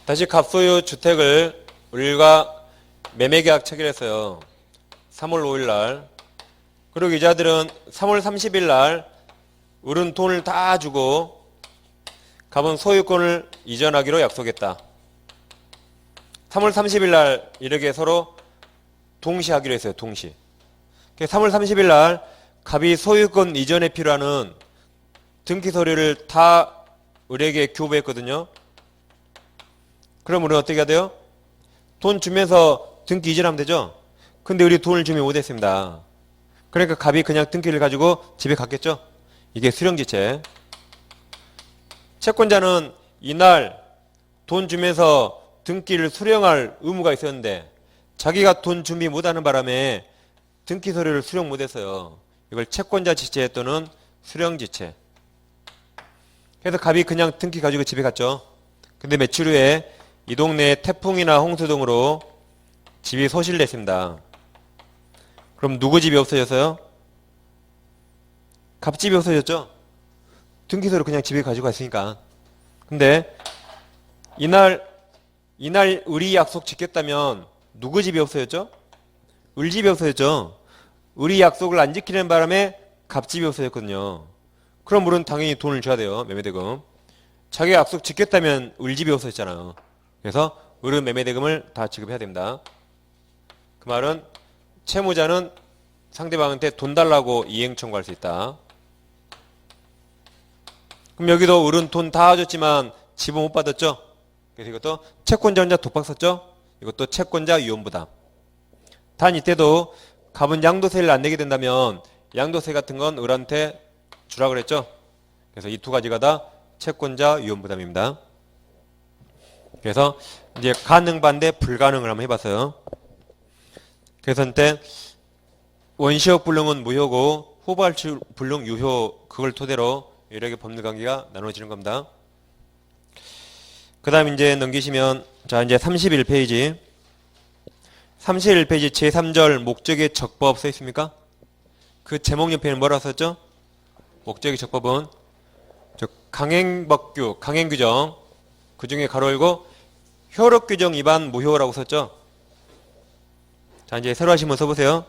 다시 갑소유 주택을 을과 매매계약 체결했어요. 3월 5일 날. 그리고 이자들은 3월 30일 날 을은 돈을 다 주고 갑은 소유권을 이전하기로 약속했다. 3월 30일 날 이렇게 서로 동시하기로 했어요. 동시. 3월 30일 날 갑이 소유권 이전에 필요한 등기 서류를 다 을에게 교부했거든요. 그럼 우리는 어떻게 해야 돼요? 돈 주면서 등기 이전하면 되죠? 근데 우리 돈을 주면 못했습니다. 그러니까 갑이 그냥 등기를 가지고 집에 갔겠죠? 이게 수령지체. 채권자는 이날 돈 주면서 등기를 수령할 의무가 있었는데 자기가 돈 준비 못하는 바람에 등기 서류를 수령 못했어요. 이걸 채권자 지체 또는 수령지체. 그래서 갑이 그냥 등기 가지고 집에 갔죠. 근데 며칠 후에 이 동네에 태풍이나 홍수 등으로 집이 소실됐습니다. 그럼 누구 집이 없어졌어요? 갑 집이 없어졌죠? 등기서류 그냥 집에 가지고 갔으니까. 근데 이날 을이 약속 지켰다면 누구 집이 없어졌죠? 을 집이 없어졌죠? 을이 약속을 안 지키는 바람에 갑 집이 없어졌거든요. 그럼 을은 당연히 돈을 줘야 돼요. 매매대금. 자기가 약속 지켰다면 을 집이 없어졌잖아요. 그래서 을은 매매대금을 다 지급해야 됩니다. 그 말은 채무자는 상대방한테 돈 달라고 이행 청구할 수 있다. 그럼 여기도 을은 돈 다 줬지만 집은 못 받았죠? 그래서 이것도 채권자 혼자 독박 썼죠? 이것도 채권자 위험부담. 단 이때도 갑은 양도세를 안 내게 된다면 양도세 같은 건 을한테 주라 그랬죠? 그래서 이 두 가지가 다 채권자 위험부담입니다. 그래서 이제 가능 반대 불가능을 한번 해봤어요. 그래서 이때 원시적 불능은 무효고 후발치 불능 유효 그걸 토대로 이렇게 법률관계가 나눠지는 겁니다. 그 다음 이제 넘기시면 자 이제 31페이지 31페이지 제3절 목적의 적법 써 있습니까? 그 제목 옆에는 뭐라고 썼죠? 목적의 적법은 강행법규, 강행규정 그 중에 가로 열고 효력규정 위반 무효라고 썼죠? 자 이제 새로 하시면 써보세요.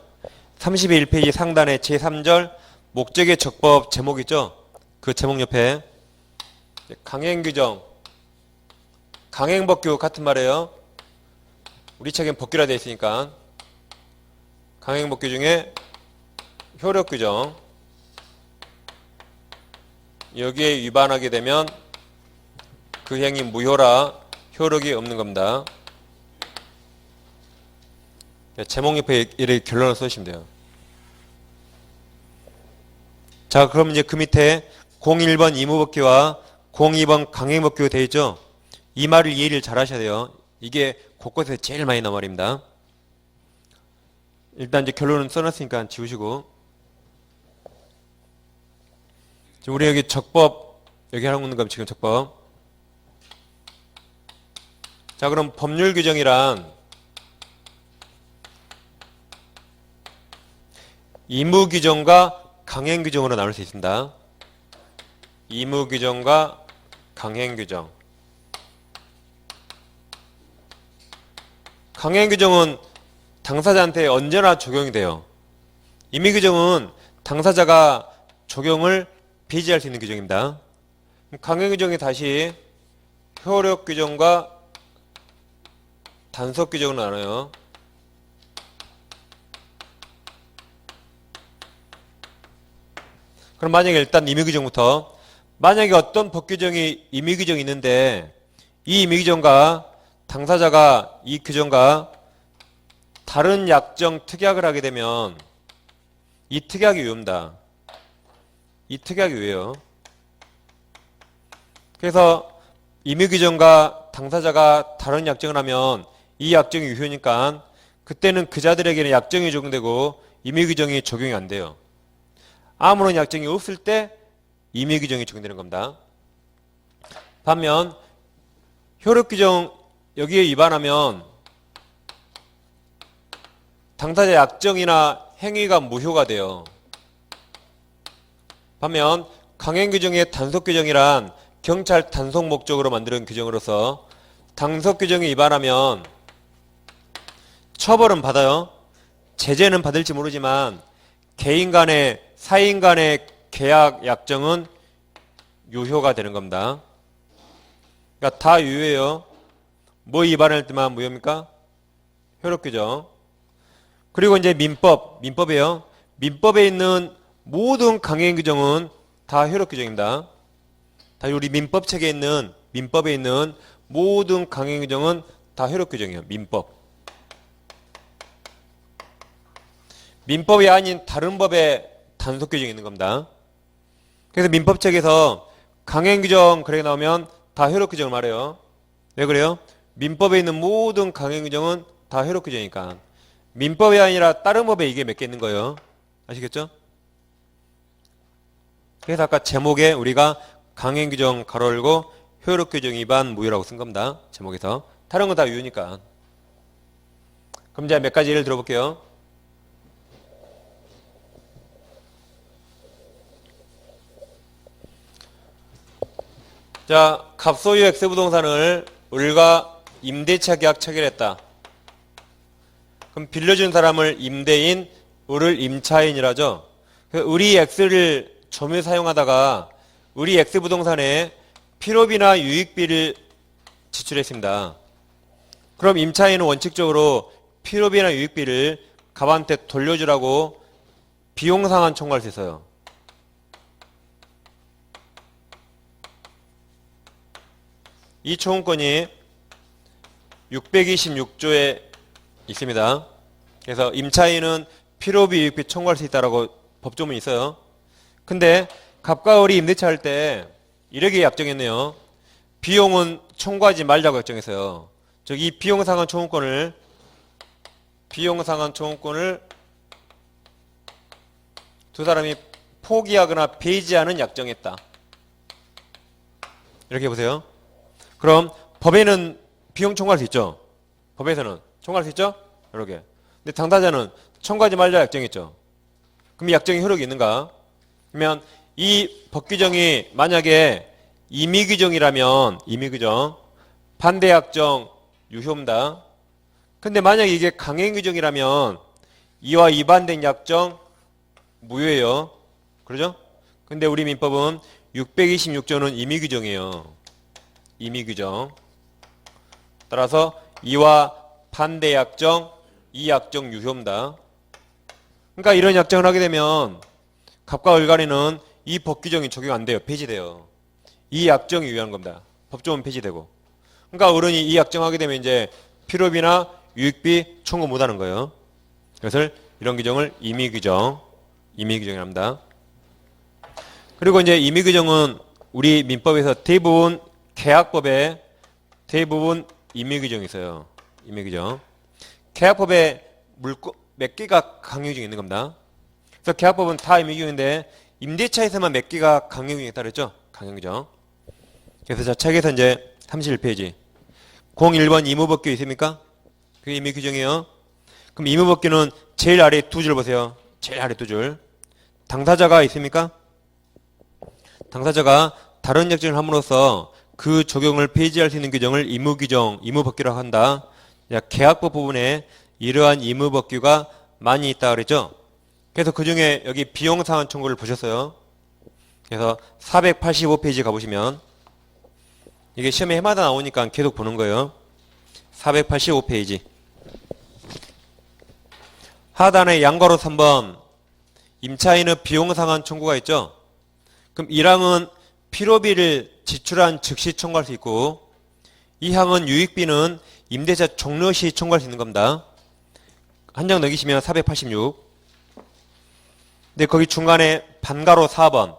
31페이지 상단에 제3절 목적의 적법 제목 있죠? 그 제목 옆에 강행규정, 강행법규 같은 말이에요. 우리 책엔 법규라 되어 있으니까 강행법규 중에 효력규정 여기에 위반하게 되면 그 행위 무효라 효력이 없는 겁니다. 제목 옆에 이렇게 결론을 써주시면 돼요. 자 그럼 이제 그 밑에 01번 이무법규와 02번 강행법규 되어 있죠? 이 말을 이해를 잘 하셔야 돼요. 이게 곳곳에서 제일 많이 나온 말입니다. 일단 이제 결론은 써놨으니까 지우시고 지금 우리 여기 적법 여기 하는 건가 지금 적법. 자 그럼 법률 규정이란 의무 규정과 강행 규정으로 나눌 수 있습니다. 의무 규정과 강행 규정. 강행 규정은 당사자한테 언제나 적용이 돼요. 의무 규정은 당사자가 적용을 배제할 수 있는 규정입니다. 강행 규정이 다시 효력 규정과 단속 규정으로 나눠요. 그럼 만약에 일단 임의 규정부터 만약에 어떤 법 규정이 임의 규정이 있는데 이 임의 규정과 당사자가 이 규정과 다른 약정 특약을 하게 되면 이 특약이 위험다. 이 특약이 왜요? 그래서 임의 규정과 당사자가 다른 약정을 하면 이 약정이 유효니까 그때는 그자들에게는 약정이 적용되고 임의 규정이 적용이 안 돼요. 아무런 약정이 없을 때 임의 규정이 적용되는 겁니다. 반면 효력 규정 여기에 위반하면 당사자 약정이나 행위가 무효가 돼요. 반면 강행 규정의 단속 규정이란 경찰 단속 목적으로 만드는 규정으로서 단속 규정에 위반하면 처벌은 받아요. 제재는 받을지 모르지만 개인 간의 사인 간의 계약 약정은 유효가 되는 겁니다. 그러니까 다 유효해요. 뭐 위반할 때만 무효입니까? 효력 규정. 그리고 이제 민법이에요. 민법에 있는 모든 강행 규정은 다 효력 규정입니다. 다 우리 민법책에 있는 민법에 있는 모든 강행 규정은 다 효력 규정이에요. 민법. 민법이 아닌 다른 법에 단속 규정이 있는 겁니다. 그래서 민법책에서 강행 규정 그렇게 나오면 다 효력 규정을 말해요. 왜 그래요? 민법에 있는 모든 강행 규정은 다 효력 규정이니까. 민법이 아니라 다른 법에 이게 몇 개 있는 거예요. 아시겠죠? 그래서 아까 제목에 우리가 강행 규정 가로 열고 효력 규정 위반 무효라고 쓴 겁니다. 제목에서. 다른 건 다 유효니까. 그럼 이제 몇 가지 예를 들어볼게요. 자, 갑소유 X부동산을 을과 임대차 계약 체결했다. 그럼 빌려준 사람을 임대인, 을을 임차인이라죠. 을이 X를 점유 사용하다가 을이 X부동산에 필요비나 유익비를 지출했습니다. 그럼 임차인은 원칙적으로 필요비나 유익비를 갑한테 돌려주라고 비용상환 청구할 수 있어요. 이 청구권이 626조에 있습니다. 그래서 임차인은 필요비, 유익비 청구할 수 있다라고 법조문이 있어요. 근데 갑과 을이 임대차 할 때 이렇게 약정했네요. 비용은 청구하지 말자고 약정했어요. 즉 이 비용상환 청구권을 두 사람이 포기하거나 배제하는 약정했다. 이렇게 보세요. 그럼 법에는 비용 청구할 수 있죠. 법에서는 청구할 수 있죠. 이렇게. 근데 당사자는 청구하지 말자 약정했죠. 그럼 이 약정이 효력이 있는가? 그러면 이 법규정이 만약에 임의규정이라면 임의규정 반대약정 유효입니다. 근데 만약에 이게 강행규정이라면 이와 이반된 약정 무효예요. 그러죠? 근데 우리 민법은 626조는 임의규정이에요. 임의규정. 따라서 이와 반대 약정, 이 약정 유효입니다. 그러니까 이런 약정을 하게 되면 갑과 을 간에는 이 법규정이 적용 안 돼요. 폐지돼요. 이 약정이 유효한 겁니다. 법조문 폐지되고. 그러니까 어른이 이 약정하게 되면 이제 필요비나 유익비 청구 못하는 거예요. 그래서 이런 규정을 임의규정이라 합니다. 그리고 이제 임의규정은 우리 민법에서 대부분 계약법에 대부분 임의규정이 있어요. 임의규정. 계약법에 몇 개가 강행규정이 있는 겁니다. 그래서 계약법은 다 임의규정인데 임대차에서만 몇 개가 강행규정이 있다 그랬죠? 강행규정. 그래서 자 책에서 이제 31페이지 01번 의무법규 있습니까? 그게 임의규정이에요. 그럼 의무법규는 제일 아래 두 줄 보세요. 제일 아래 두 줄. 당사자가 있습니까? 당사자가 다른 약정을 함으로써 그 적용을 폐지할 수 있는 규정을 의무규정, 의무법규라고 한다. 계약법 부분에 이러한 의무법규가 많이 있다 그랬죠? 그래서 그 중에 여기 비용상환 청구를 보셨어요. 그래서 485페이지 가보시면 이게 시험에 해마다 나오니까 계속 보는 거예요. 485페이지. 하단에 양괄호 3번 임차인의 비용상환 청구가 있죠? 그럼 1항은 필요비를 지출한 즉시 청구할 수 있고 2항은 유익비는 임대차 종료 시 청구할 수 있는 겁니다. 한 장 넘기시면 486. 근데 거기 중간에 반가로 4번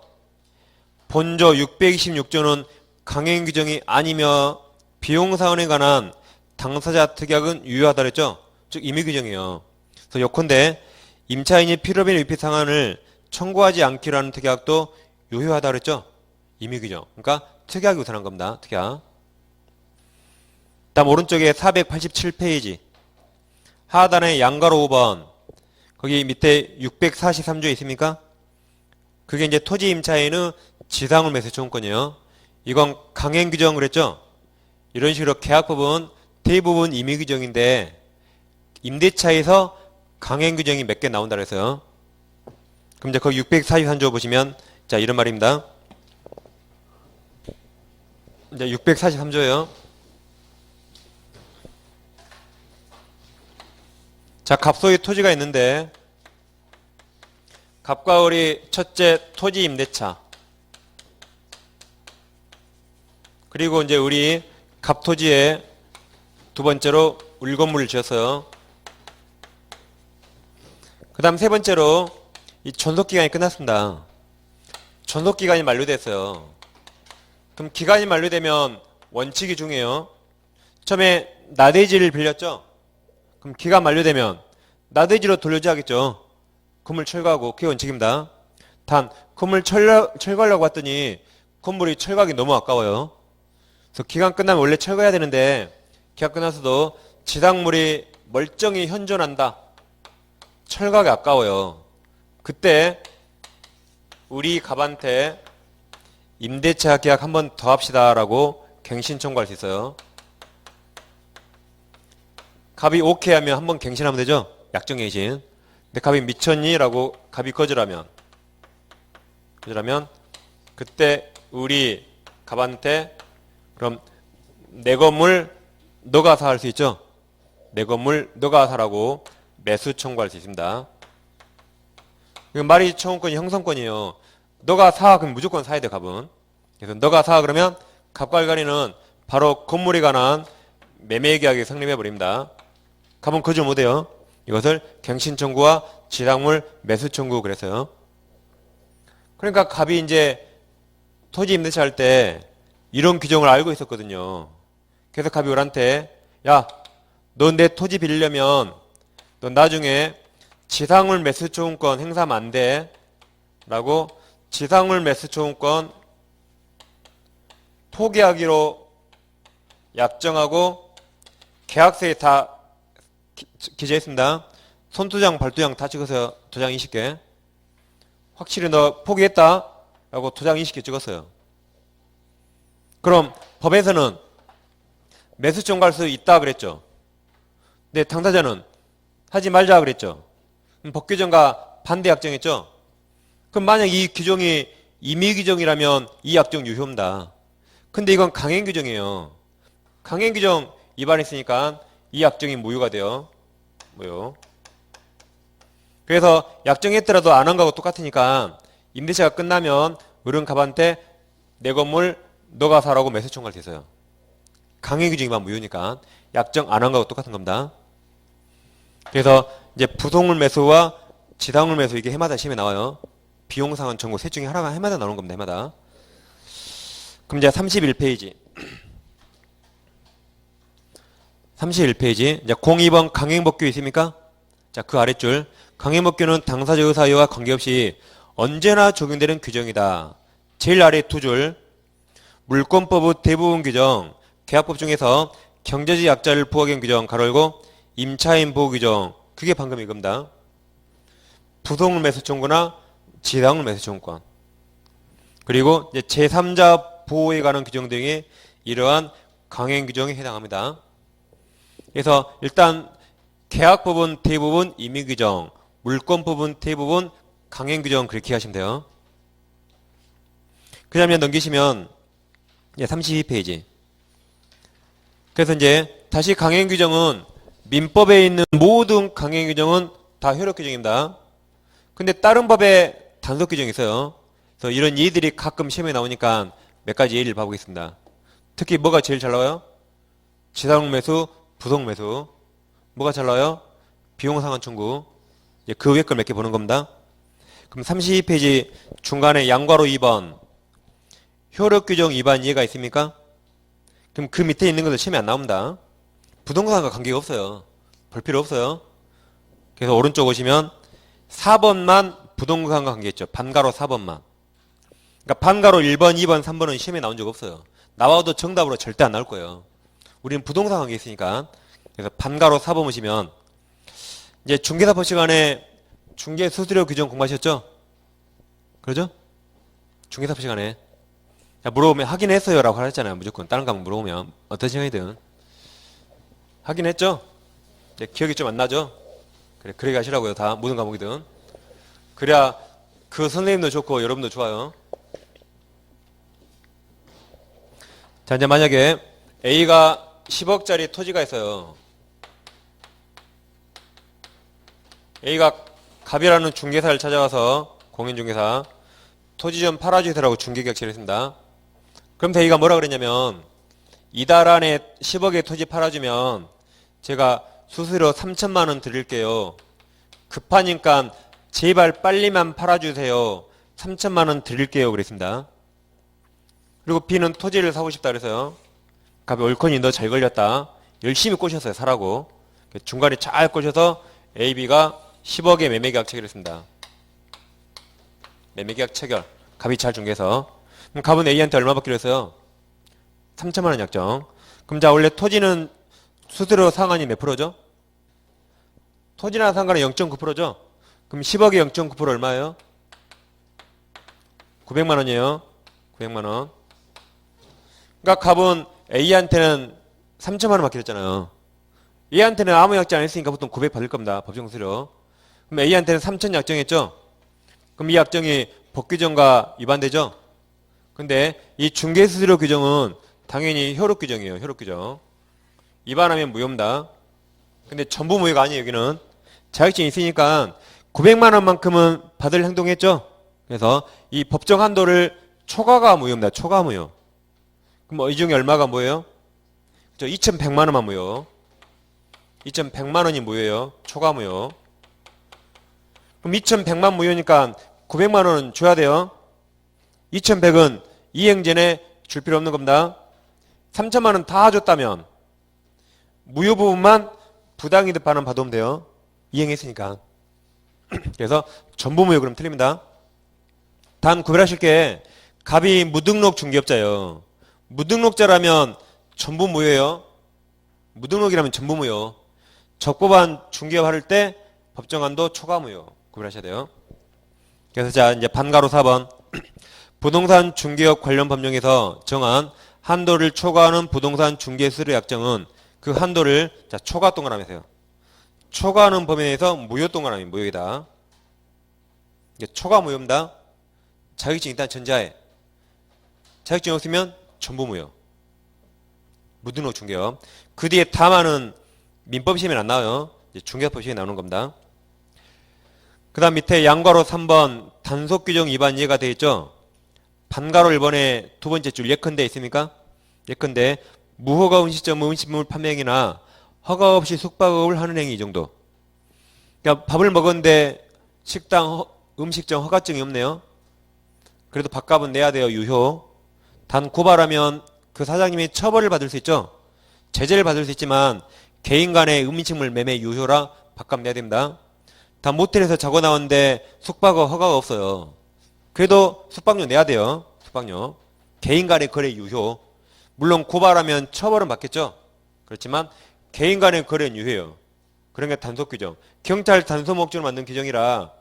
본조 626조는 강행 규정이 아니며 비용상환에 관한 당사자 특약은 유효하다 그랬죠? 즉 임의규정이에요. 그래서 요컨대 임차인이 필요비 유익비 상환을 청구하지 않기로 하는 특약도 유효하다 그랬죠? 임의규정. 그러니까 특약이 우선한 겁니다. 특약. 다음 오른쪽에 487페이지 하단에 양가로 5번 거기 밑에 643조에 있습니까? 그게 이제 토지 임차인의 지상물 매수 청구권이에요. 이건 강행규정 그랬죠? 이런 식으로 계약법은 대부분 임의규정인데 임대차에서 강행규정이 몇 개 나온다 그래서요. 그럼 이제 거기 643조 보시면 자 이런 말입니다. 이제 643조예요. 자, 갑소유 토지가 있는데 갑과 을이 첫째 토지 임대차 그리고 이제 우리 갑토지에 두 번째로 울건물을 지었어요. 그 다음 세 번째로 이 존속기간이 끝났습니다. 존속기간이 만료됐어요. 그럼 기간이 만료되면 원칙이 중요해요. 처음에 나대지를 빌렸죠? 그럼 기간 만료되면 나대지로 돌려줘야 하겠죠? 건물 철거하고 그게 원칙입니다. 단 건물 철거하려고 했더니 건물이 철거하기 너무 아까워요. 그래서 기간 끝나면 원래 철거해야 되는데 기간 끝나서도 지상물이 멀쩡히 현존한다. 철거하기 아까워요. 그때 우리 갑한테 임대차 계약 한 번 더 합시다 라고 갱신 청구할 수 있어요. 갑이 오케이 하면 한 번 갱신하면 되죠? 약정갱신. 근데 갑이 미쳤니? 라고 갑이 거절하면 그때 우리 갑한테 그럼 내 건물 너가 사 할 수 있죠? 내 건물 너가 사라고 매수 청구할 수 있습니다. 말이 청구권이 형성권이에요. 너가 사 그럼 무조건 사야 돼 갑은. 그래서 너가 사 그러면 갑과 알가리는 바로 건물에 관한 매매 계약이 성립해 버립니다. 갑은 거절 못해요. 이것을 갱신 청구와 지상물 매수 청구 그랬어요. 그러니까 갑이 이제 토지 임대차 할 때 이런 규정을 알고 있었거든요. 그래서 갑이 우리한테 야, 너 내 토지 빌리려면 너 나중에 지상물 매수 초음권 행사하면 안 돼. 라고 지상물 매수 초음권 포기하기로 약정하고 계약서에 다 기재했습니다. 손도장, 발도장 다 찍어서 도장 20개. 확실히 너 포기했다. 라고 도장 20개 찍었어요. 그럼 법에서는 매수 청구할 수 있다 그랬죠. 근데 당사자는 하지 말자 그랬죠. 법규정과 반대 약정했죠. 그럼 만약 이 규정이 임의 규정이라면 이 약정 유효입니다. 근데 이건 강행 규정이에요. 강행 규정 위반했으니까 이 약정이 무효가 돼요. 무효. 그래서 약정했더라도 안 한 거하고 똑같으니까 임대차가 끝나면 어른 갑한테 내 건물 너가 사라고 매수 청구할 수 있어요. 강행 규정이만 무효니까 약정 안 한 거하고 똑같은 겁니다. 그래서 이제 부속물 매수와 지상물 매수 이게 해마다 시험에 나와요. 비용 상환 청구 셋 중에 하나가 해마다 나오는 겁니다. 해마다. 그럼 이제 31페이지. 31페이지. 이제 02번 강행법규 있습니까? 자, 그 아랫줄. 강행법규는 당사자 의사와 관계없이 언제나 적용되는 규정이다. 제일 아래 두 줄. 물권법의 대부분 규정, 계약법 중에서 경제적 약자를 보호하기 규정, 가로 열고 임차인 보호 규정. 그게 방금 이겁니다. 부속물 매수 청구나 지상물 매수 청구권. 그리고 이제 제3자 보호에 관한 규정 등이 이러한 강행 규정에 해당합니다. 그래서 일단 계약법은 대부분 임의 규정, 물권법은 대부분 강행 규정 그렇게 하시면 돼요. 그 다음에 넘기시면 이제 32페이지. 그래서 이제 다시 강행 규정은 민법에 있는 모든 강행 규정은 다 효력 규정입니다. 근데 다른 법에 단속 규정이 있어요. 그래서 이런 예들이 가끔 시험에 나오니까 몇 가지 예를 봐보겠습니다. 특히 뭐가 제일 잘 나와요? 지상물 매수, 부속 매수. 뭐가 잘 나와요? 비용 상환 청구. 이제 그 위에 걸 몇 개 보는 겁니다. 그럼 32페이지 중간에 양괄호 2번. 효력 규정 위반 이해가 있습니까? 그럼 그 밑에 있는 것들 시험에 안 나옵니다. 부동산과 관계가 없어요. 볼 필요 없어요. 그래서 오른쪽 오시면 4번만 부동산과 관계있죠. 반가로 4번만. 그러니까 반가로 1번, 2번, 3번은 시험에 나온 적 없어요. 나와도 정답으로 절대 안 나올 거예요. 우리는 부동산 관계 있으니까. 그래서 반가로 4번 보시면 이제 중개사법 시간에 중개수수료 규정 공부하셨죠? 그러죠? 중개사법 시간에 물어보면 확인했어요 라고 하셨잖아요. 무조건 다른 과목 물어보면 어떤 시간이든 확인했죠? 기억이 좀 안 나죠? 그래, 그렇게 하시라고요. 다 모든 과목이든. 그래야 그 선생님도 좋고 여러분도 좋아요. 자, 이제 만약에 A가 10억짜리 토지가 있어요. A가 갑이라는 중개사를 찾아가서 공인중개사 토지 좀 팔아주세요라고 중개계약서를 했습니다. 그럼 대기가 뭐라 그랬냐면 이달 안에 10억의 토지 팔아주면 제가 수수료 3천만 원 드릴게요. 급하니까 제발 빨리만 팔아주세요. 3천만 원 드릴게요. 그랬습니다. 그리고 B는 토지를 사고 싶다 그래서요. 갑이 옳거니 너 잘 걸렸다. 열심히 꼬셨어요. 사라고. 중간에 잘 꼬셔서 A, B가 10억의 매매계약 체결했습니다. 매매계약 체결. 갑이 잘 중개해서. 그럼 갑은 A한테 얼마 받기로 했어요? 3천만 원 약정. 그럼 자 원래 토지는 수수료 상한이 몇 프로죠? 토지나 상한은 0.9%죠? 그럼 10억에 0.9% 얼마예요? 900만 원이에요. 900만 원. 그러니까 갑은 A한테는 3천만 원 받기로 했잖아요. A한테는 아무 약정 안 했으니까 보통 900 받을 겁니다. 법정 수수료. 그럼 A한테는 3천 약정했죠? 그럼 이 약정이 법규정과 위반되죠? 근데 이 중개수수료 규정은 당연히 효력 규정이에요. 효력 규정. 위반하면 무효입니다. 근데 전부 무효가 아니에요. 여기는 자격증이 있으니까 900만 원만큼은 받을 행동했죠. 그래서 이 법정 한도를 초과가 무효입니다. 초과 무효. 그럼 이 중에 얼마가 무효예요? 2,100만 원만 무효. 2,100만 원이 무효예요. 초과 무효. 그럼 2,100만 무효니까 900만 원은 줘야 돼요. 2,100은 이행전에 줄 필요 없는 겁니다. 3천만 원 다 줬다면 무효 부분만 부당이득 반환 받으면 돼요. 이행했으니까. 그래서 전부 무효 그럼 틀립니다. 단 구별하실 게 갑이 무등록 중개업자예요. 무등록자라면 전부 무효예요. 무등록이라면 전부 무효. 적법한 중개업 할 때 법정한도 초과 무효. 구별하셔야 돼요. 그래서 자 이제 반가로 4번 부동산 중개업 관련 법령에서 정한 한도를 초과하는 부동산 중개수수료 약정은 그 한도를 자 초과 동그라미세요. 초과하는 범위에 대해서 무효 동그라미 무효이다. 초과 무효입니다. 자격증 일단 전자에 자격증 없으면 전부 무효. 무등록 중개업. 그 뒤에 다만은 민법 시험에 안 나와요. 이제 중개법 시험에 나오는 겁니다. 그 다음 밑에 양괄호 3번 단속 규정 위반 이해가 되어 있죠. 반괄호 1번에 두 번째 줄 예컨대 있습니까? 예컨대 무허가 음식점 음식물 판매 행위나 허가 없이 숙박업을 하는 행위 이 정도. 그러니까 밥을 먹었는데 식당 음식점 허가증이 없네요. 그래도 밥값은 내야 돼요. 유효. 단 고발하면 그 사장님이 처벌을 받을 수 있죠. 제재를 받을 수 있지만 개인 간의 음식물 매매 유효라 밥값 내야 됩니다. 단 모텔에서 자고 나왔는데 숙박업 허가가 없어요. 그래도 숙박료 내야 돼요. 숙박료. 개인 간의 거래 유효. 물론 고발하면 처벌은 받겠죠. 그렇지만 개인 간의 거래는 유효해요. 그런 게 단속 규정. 경찰 단속 목적으로 만든 규정이라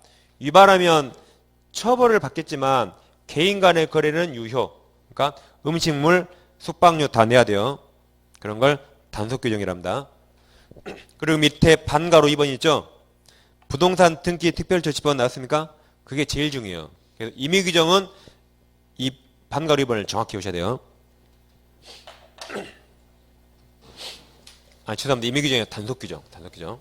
위반하면 처벌을 받겠지만 개인 간의 거래는 유효. 그러니까 음식물, 숙박료 다 내야 돼요. 그런 걸 단속 규정이랍니다. 그리고 밑에 반가로 2번 있죠. 부동산 등기 특별조치법 나왔습니까? 그게 제일 중요해요. 그래서 임의 규정은 이 반가로 2번을 정확히 오셔야 돼요. 죄송합니다. 임의 규정이 단속 규정. 단속 규정.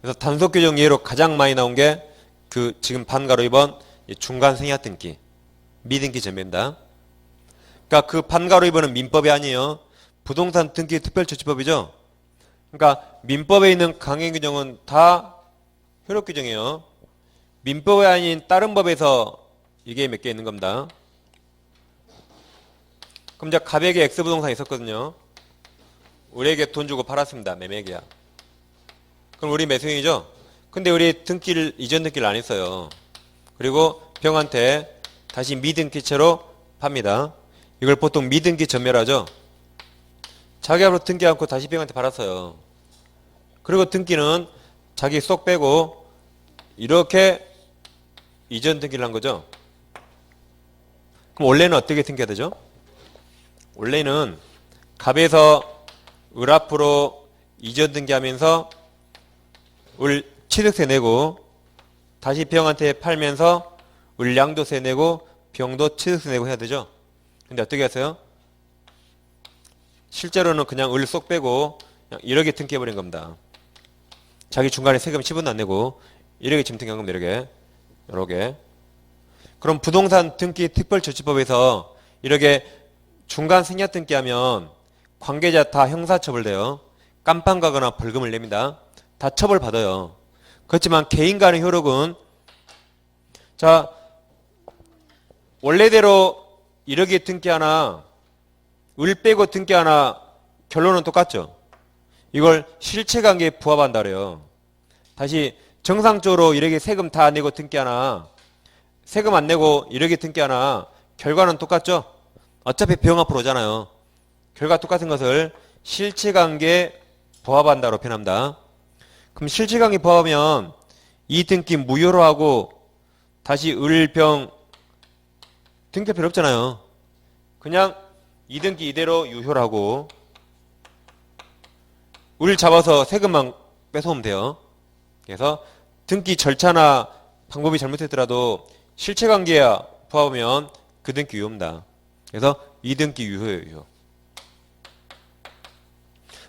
그래서 단속 규정 예로 가장 많이 나온 게 그 지금 반가로 2번 중간 생략 등기. 미등기 전매입니다. 그러니까 그 반가로 2번은 민법이 아니에요. 부동산 등기 특별조치법이죠. 그러니까 민법에 있는 강행 규정은 다 효력 규정이에요. 민법이 아닌 다른 법에서 이게 몇 개 있는 겁니다. 그럼 이제 갑에게 X부동산이 있었거든요. 우리에게 돈 주고 팔았습니다. 매매계약. 그럼 우리 매수인이죠. 근데 우리 등기를 이전 등기를 안 했어요. 그리고 병한테 다시 미등기채로 팝니다. 이걸 보통 미등기 전멸하죠. 자기 앞으로 등기 않고 다시 병한테 팔았어요. 그리고 등기는 자기 쏙 빼고 이렇게 이전 등기를 한 거죠. 그럼 원래는 어떻게 등기가 되죠? 원래는 갑에서 을 앞으로 이전 등기하면서 을 취득세 내고 다시 병한테 팔면서 을 양도세 내고 병도 취득세 내고 해야 되죠. 근데 어떻게 하세요? 실제로는 그냥 을 쏙 빼고 그냥 1억에 등기해버린 겁니다. 자기 중간에 세금 10원도 안 내고 1억에 지금 등기한 겁니다. 이렇게. 그럼 부동산 등기 특별조치법에서 이렇게 중간 생략 등기하면 관계자 다 형사처벌돼요. 깜빵 가거나 벌금을 냅니다. 다 처벌받아요. 그렇지만 개인 간의 효력은 자 원래대로 이렇게 등기 하나 을 빼고 등기 하나 결론은 똑같죠. 이걸 실체관계에 부합한다 그래요. 다시 정상적으로 이렇게 세금 다 내고 등기 하나 세금 안 내고 이렇게 등기 하나 결과는 똑같죠. 어차피 비용 앞으로 오잖아요. 결과 똑같은 것을 실체관계에 부합한다로 표현합니다. 그럼 실체관계에 부합하면 이 등기 무효로 하고 다시 을, 병 등기 필요 없잖아요. 그냥 이 등기 이대로 유효로 하고 을 잡아서 세금만 뺏어오면 돼요. 그래서 등기 절차나 방법이 잘못했더라도 실체관계에 부합하면 그 등기 유효입니다. 그래서 이 등기 유효예요. 유효.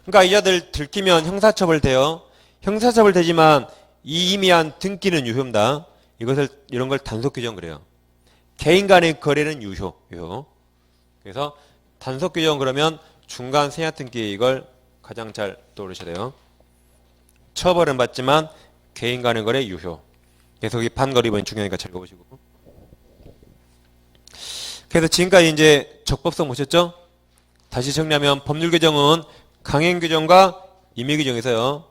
그러니까 이 자들 들키면 형사처벌 돼요. 형사처벌 되지만 이 임의한 등기는 유효입니다. 이런 걸 단속 규정 그래요. 개인 간의 거래는 유효. 그래서 단속 규정 그러면 중간 생략 등기 이걸 가장 잘 떠오르셔야 돼요. 처벌은 받지만 개인 간의 거래 유효. 그래서 이 판거리번이 중요하니까 잘 읽어보시고. 그래서 지금까지 이제 적법성 보셨죠? 다시 정리하면 법률 규정은 강행 규정과 임의 규정이 있어요.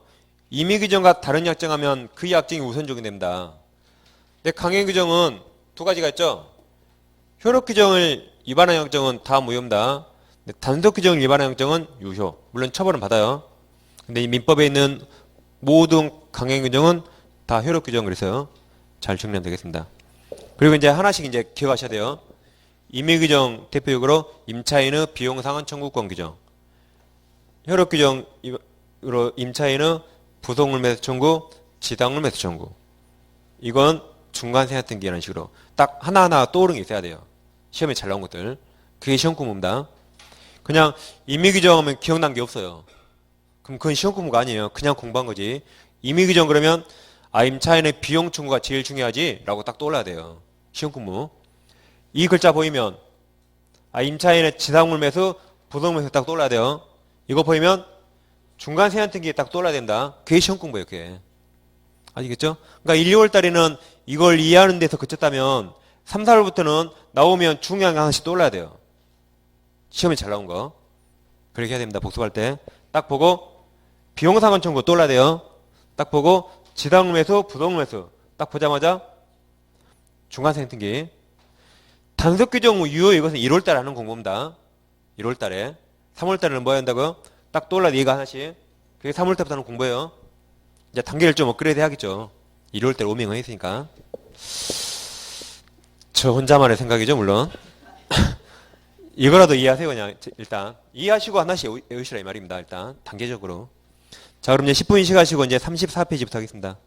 임의 규정과 다른 약정하면 그 약정이 우선 적용됩니다. 근데 강행 규정은 두 가지가 있죠. 효력 규정을 위반한 약정은 다 무효입니다. 근데 단속 규정을 위반한 약정은 유효. 물론 처벌은 받아요. 근데 이 민법에 있는 모든 강행 규정은 다 효력 규정 그래서요. 잘 정리하면 되겠습니다. 그리고 이제 하나씩 이제 기억하셔야 돼요. 임의 규정 대표적으로 임차인의 비용상환 청구권 규정. 효력 규정으로 임차인의 부속물 매수 청구, 지당물 매수 청구. 이건 중간 생략 등기라는 식으로 딱 하나하나 떠오르는 게 있어야 돼요. 시험에 잘 나온 것들. 그게 시험 공부입니다. 그냥 임의 규정하면 기억난 게 없어요. 그럼 그건 시험 공부가 아니에요. 그냥 공부한 거지. 임의 규정 그러면 임차인의 비용 청구가 제일 중요하지 라고 딱 떠올라야 돼요. 시험 공부. 이 글자 보이면 임차인의 지상물 매수, 부속물 매수 딱 떠올라야 돼요. 이거 보이면 중간 생략 등기 딱 떠올라야 된다. 그게 시험 공부예요. 그게. 아시겠죠? 그러니까 1, 2월 달에는 이걸 이해하는 데서 그쳤다면 3, 4월부터는 나오면 중요한 게 하나씩 떠올라야 돼요. 시험에 잘 나온 거. 그렇게 해야 됩니다. 복습할 때. 딱 보고 비용상환 청구 떠올라야 돼요. 딱 보고 지당 매수, 부동 매수. 딱 보자마자 중간 생략 등기. 단속 규정 유효 이것은 1월 달에 하는 공부입니다. 1월 달에. 3월 달에는 뭐 해야 한다고요? 딱 떠올라야 돼. 이거 하나씩. 그게 3월 달부터 하는 공부예요. 이제 단계를 좀 업그레이드 해야겠죠. 1월 달에 오밍을 했으니까. 저 혼자만의 생각이죠, 물론. 이거라도 이해하세요, 그냥. 일단. 이해하시고 하나씩 외우시라 이 말입니다, 일단. 단계적으로. 자, 그럼 이제 10분 쉬가시고 이제 34페이지부터 하겠습니다.